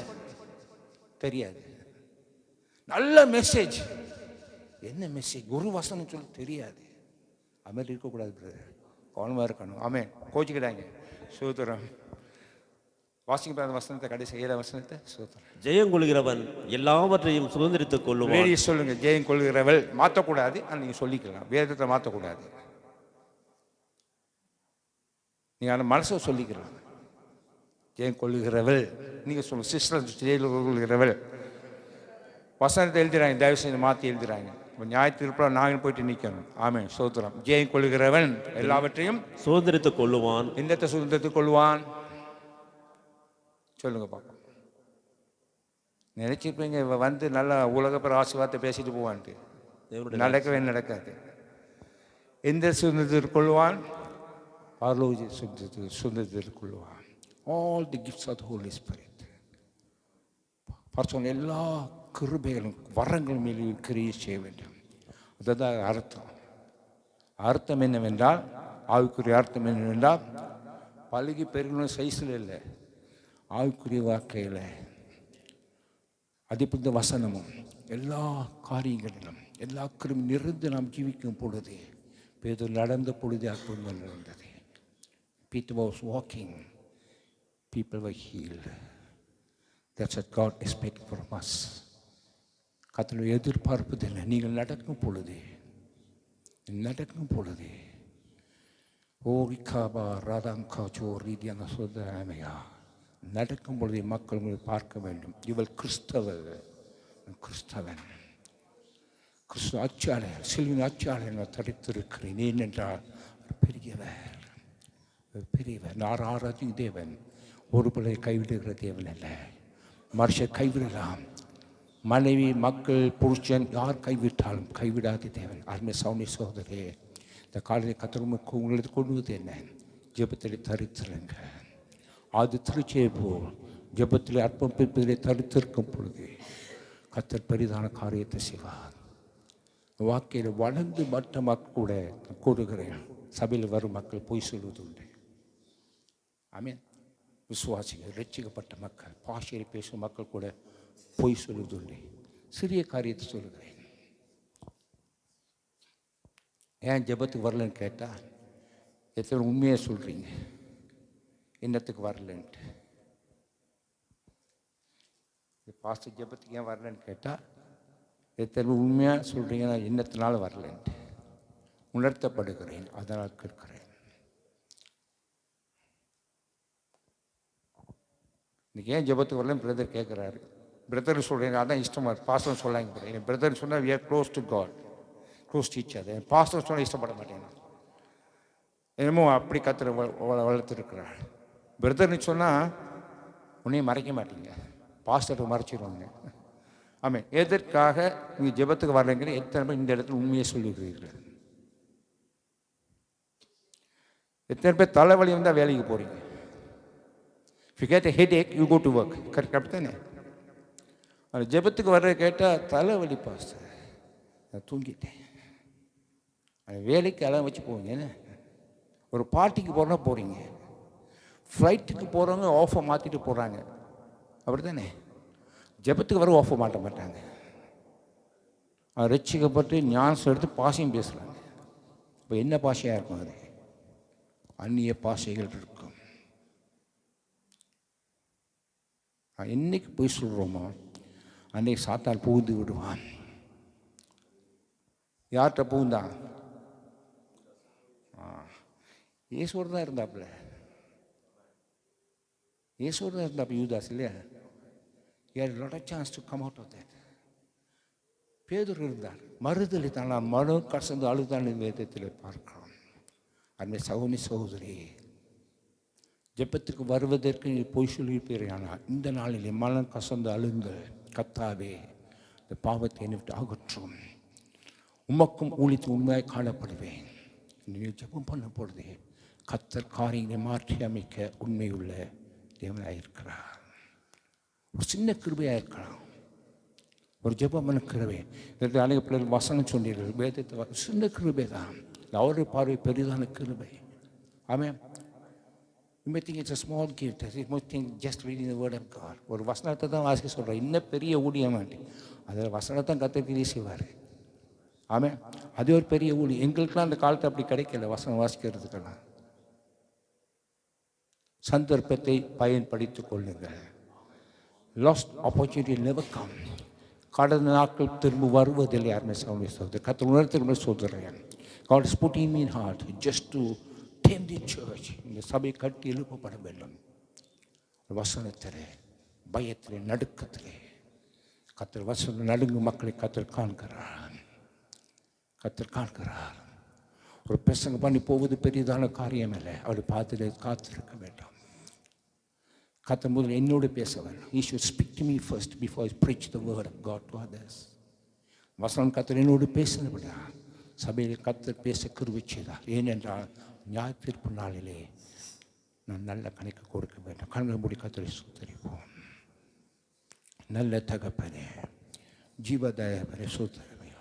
தெரியாது நல்ல மெசேஜ் என்ன மெசேஜ் ஒரு வசனம் சொல்ல தெரியாது அதுமாதிரி இருக்கக்கூடாது பிரதர் கவனமாக இருக்கணும் ஆமென் கோச்சிக்கிட்டாங்க சூத்திரம் வாசிங்க அந்த வசனத்தை, கடைசி 7 வசனத்தை. சோத்திரம்.
ஜெயம் கொள்கிறவன் எல்லாவற்றையும் சுதந்திரித்துக் கொள்ளுவான்.
லேடிஸ் சொல்லுங்க, ஜெயம் கொள்கிறவள். மாற்றக்கூடாது, ஆனால் நீங்கள் சொல்லிக்கலாம், வேதத்தை மாற்றக்கூடாது. நீங்கள் அந்த மனசை சொல்லிக்கலாம். ஜெயம் கொள்ளுகிறவள் நீங்கள் சொல்லுங்கள். சிஸ்டர் ஜெயம் கொள்ளுகிறவள் வசனத்தை எழுதுறாங்க, தயவு செஞ்சு மாற்றி எழுதுறாங்க. இப்போ ஞாயிற்றுக்கிழமை நாங்கள் போயிட்டு நிற்கணும். ஆமென், ஸ்தோத்திரம். ஜெயம் கொள்ளுகிறவன் எல்லாவற்றையும்
சுதந்திரித்துக் கொள்ளுவான்.
என்னத்தை சுதந்திரத்துக் கொள்வான் சொல்லுங்க பார்ப்போம். நினைச்சிருப்பீங்க வந்து நல்லா உலகப்பெற ஆசீர்வாதத்தை பேசிட்டு போவான்ட்டு. நடக்கவே நடக்காது. எந்த சுதந்திரத்திற்கு கொள்வான்? பரலோக சுதந்திரத்திற்கு கொள்வான். All the gifts of the Holy Spirit. பரிசுத்த எல்லா கிருபைகளும் வரங்கள் மேலே கிரியை செய்ய வேண்டும். அதுதான் அர்த்தம். அர்த்தம் என்னவென்றால், ஆவிக்குரிய அர்த்தம் என்னவென்றால், பழகி பெருகணும் சைஸில் இல்லை, ஆவிக்குரிய வாழ்க்கையில் அதிபந்த வசனமும் எல்லா காரியங்களிலும் எல்லா கிருமி நிறைந்து நாம் ஜீவிக்கும் பொழுது, பேதுரு நடந்த பொழுது அற்புதங்கள் நடந்தது. Peter was walking, people were healed. That's what God expects from us. கர்த்தர் எதிர்பார்ப்பதில்லை. நீங்கள் நடக்கும் பொழுது ஓரிக்காபா ராதாங்கா சோ ரீதியான சோதனையா நடக்கும் பொழுது மக்கள் உங்களை பார்க்க வேண்டும். இவள் கிறிஸ்தவன், கிறிஸ்துவ ஆட்சியாளர், சிலுவின் ஆட்சியாளர் நான் தடுத்திருக்கிறேன். ஏனென்றால் பெரியவர் ஆராதிக்கும் தேவன். ஒரு பிள்ளை கைவிடுகிற தேவன் அல்ல. மனுஷர் கைவிடலாம், மனைவி, மக்கள், புருஷன் யார் கைவிட்டாலும் கைவிடாத தேவன். அருமை சௌனி சோதரே, இந்த காலையில் கத்திரமுக்கு உங்களுக்கு கொள்வது என்ன? ஜெபத்தில் தரித்திருங்க. அது திருச்சியை போல் ஜெபத்தில் அற்பம் பிற்பதிலே தரித்திருக்கும் பொழுது கத்தர் பெரிதான காரியத்தை செய்வார். வாக்கையில் வளர்ந்து மற்ற மக்கள் கூட கூடுகிறேன். சபையில் வரும் மக்கள் பொய் சொல்வது உண்டு. ஆமென். விசுவாசிகள், ரட்சிக்கப்பட்ட மக்கள், பாஷையில் பேசும் மக்கள் கூட பொய் சொல்வது உண்டு. சிறிய காரியத்தை சொல்லுகிறேன். ஏன் ஜெபத்துக்கு வரலன்னு கேட்டால், எத்தனை உண்மையாக சொல்கிறீங்க, என்னத்துக்கு வரலன்ட்டு. பாஸ்டர் ஜெபத்துக்கு ஏன் வரலன்னு கேட்டால், எத்தனை உண்மையாக சொல்கிறீங்க, நான் என்னத்தினால வரலன்ட்டு உணர்த்தப்படுகிறேன், அதனால் கேட்கிறேன். இன்றைக்கி ஏன் ஜெபத்துக்கு வரலன்னு பிரதர் கேட்குறாரு. பிரதர் சொல்கிறீங்க, அதான் இஷ்டமாக. பாஸ்டர் சொல்லாங்க, என் பிரதர் சொன்னால் we are close to God, close to each other. N pastor சொன்னால் இஷ்டப்பட மாட்டேன். என்னமோ அப்படி கத்திர வளர்த்துருக்கிறார். பிரதர்னு சொன்னால் உன்னையும் மறைக்க மாட்டீங்க, பாஸ்டருக்கு மறைச்சிடுவாங்க. ஆமாம். எதற்காக நீங்கள் ஜெபத்துக்கு வரலைங்கிற எத்தனை பேர் இந்த இடத்துல உண்மையை சொல்லுகிறீர்கள்? எத்தனை பேர் தலைவலி வந்தால் வேலைக்கு போகிறீங்க? If you get a headache, you go to work. Correct தானே? அந்த ஜெபத்துக்கு வர்ற கேட்டால் தலைவலி பாஸ்டர், நான் தூங்கிட்டேன். அந்த வேலைக்கு எல்லாம் வச்சு போவீங்க. ஒரு பார்ட்டிக்கு போகிறோன்னா போகிறீங்க, ஃப்ளைட்டுக்கு போகிறவங்க ஆஃபை மாற்றிட்டு போகிறாங்க, அப்படி தானே? ஜெபத்துக்கு வர ஆஃபை மாட்ட மாட்டாங்க. ரட்சிக்கப்பட்டு ஞானம் எடுத்து பாஷையும் பேசுகிறாங்க. இப்போ என்ன பாஷையாக இருக்கும்? அது அந்நிய பாஷைகள் இருக்கும். என்னைக்கு போய் சொல்கிறோமோ அன்னைக்கு சாத்தான் புகுந்து விடுவான். யார்கிட்ட புகுந்தான்? இயேசுவோடு தான் இருந்தாப்புல. இயேசுவோடு தான் இருந்தாப்புல யூதாஸ் இல்லையா? He had a lot of chance to come out of that. பேதுரு இருந்தார், மறுதலை தான் மனு கசந்து அழுதான் வேதத்தில் பார்க்கிறோம். அன்னை சகோதரி சகோதரி, ஜெபத்துக்கு வருவதற்கு நீ பொய் சொல்லியிருப்பீர்கள். இந்த நாளில் மனம் கசந்து அழுங்கள். கத்தாவே, இந்த பாவத்தை என்னை விட்டு அகற்றும், உமக்கும் ஊழித்து உண்மையாக காணப்படுவேன். நீங்கள் ஜெபம் பண்ண பொழுது கத்தர் காரியங்களை மாற்றி அமைக்க உண்மையுள்ள தேவனாக இருக்கிறார். ஒரு சின்ன கிருபையாக இருக்கலாம், ஒரு ஜெபமான கிருபை. இதற்கு அநேக பிள்ளைகள் வசனம் சொன்னீர்கள், வேதத்தை சின்ன கிருபை தான். அவருடைய பார்வை பெரிதான கிருபை. ஆமென். You may think it's a small gift. You might think just reading the word of God. ஒரு வசனத்தை தான் வாசிக்க சொல்கிறேன், இன்னும் பெரிய ஊழியமாண்டி அதில் வசனத்தை கத்திரிக்கை செய்வார். ஆமென். அது ஒரு பெரிய ஊழியம். எங்களுக்கெல்லாம் அந்த காலத்தை அப்படி கிடைக்கல, வசனம் வாசிக்கிறதுக்கெல்லாம். சந்தர்ப்பத்தை பயன்படுத்திக் கொள்ளுங்கள். Last opportunity never come. கடந்த நாட்கள் திரும்ப வருவதில்லை. யாருமே சொல்லுவது கத்த உணர்த்துகிற சொல்கிறேன். God is putting me in heart just to tame the church. இந்த சபை கட்டி எழுப்பப்பட வேண்டும். வசனத்திலே, பயத்திலே, நடுக்கத்திலே கத்தர் வசனம் நடுங்கும் மக்களை கத்தர் காண்கிறார். கத்தர் காண்கிறார். ஒரு பிரசங்க பண்ணி போவது பெரியதான காரியம் இல்லை. அவளை பார்த்து காத்திருக்க வேண்டும். கத்தர் முதல்ல என்னோடு பேச வேண்டும். He should speak to me first before I preach the word of God to others. வசனம் கத்தர் என்னோடு பேசினபடியா சபையில் கத்தர் பேச கிருபை செய்தார். ஏனென்றால் நியாய தீர்ப்பு நாளிலே நான் நல்ல கணக்கு கொடுக்க வேண்டும். கண்கள் மூடி கத்தரை சுத்தரிப்போம். நல்ல தகப்பனே, ஜீவதயவரை சுத்தரவையா,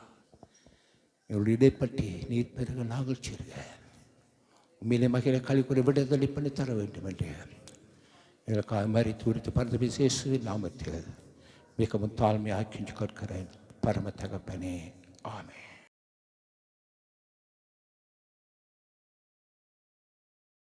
என்னுடைய இடைப்பட்டி நீர் பெருக நாங்கள் செய்க. உண்மையிலே மகிழ கழிக்குறை விடுதலை பண்ணி தர வேண்டும் என்று எங்களுக்காக மறித்து உரித்து பரந்த விசேஷ நாமத்தில் மிகவும் தாழ்மையாக கேட்கிறேன் பரம தகப்பனே. ஆமென்.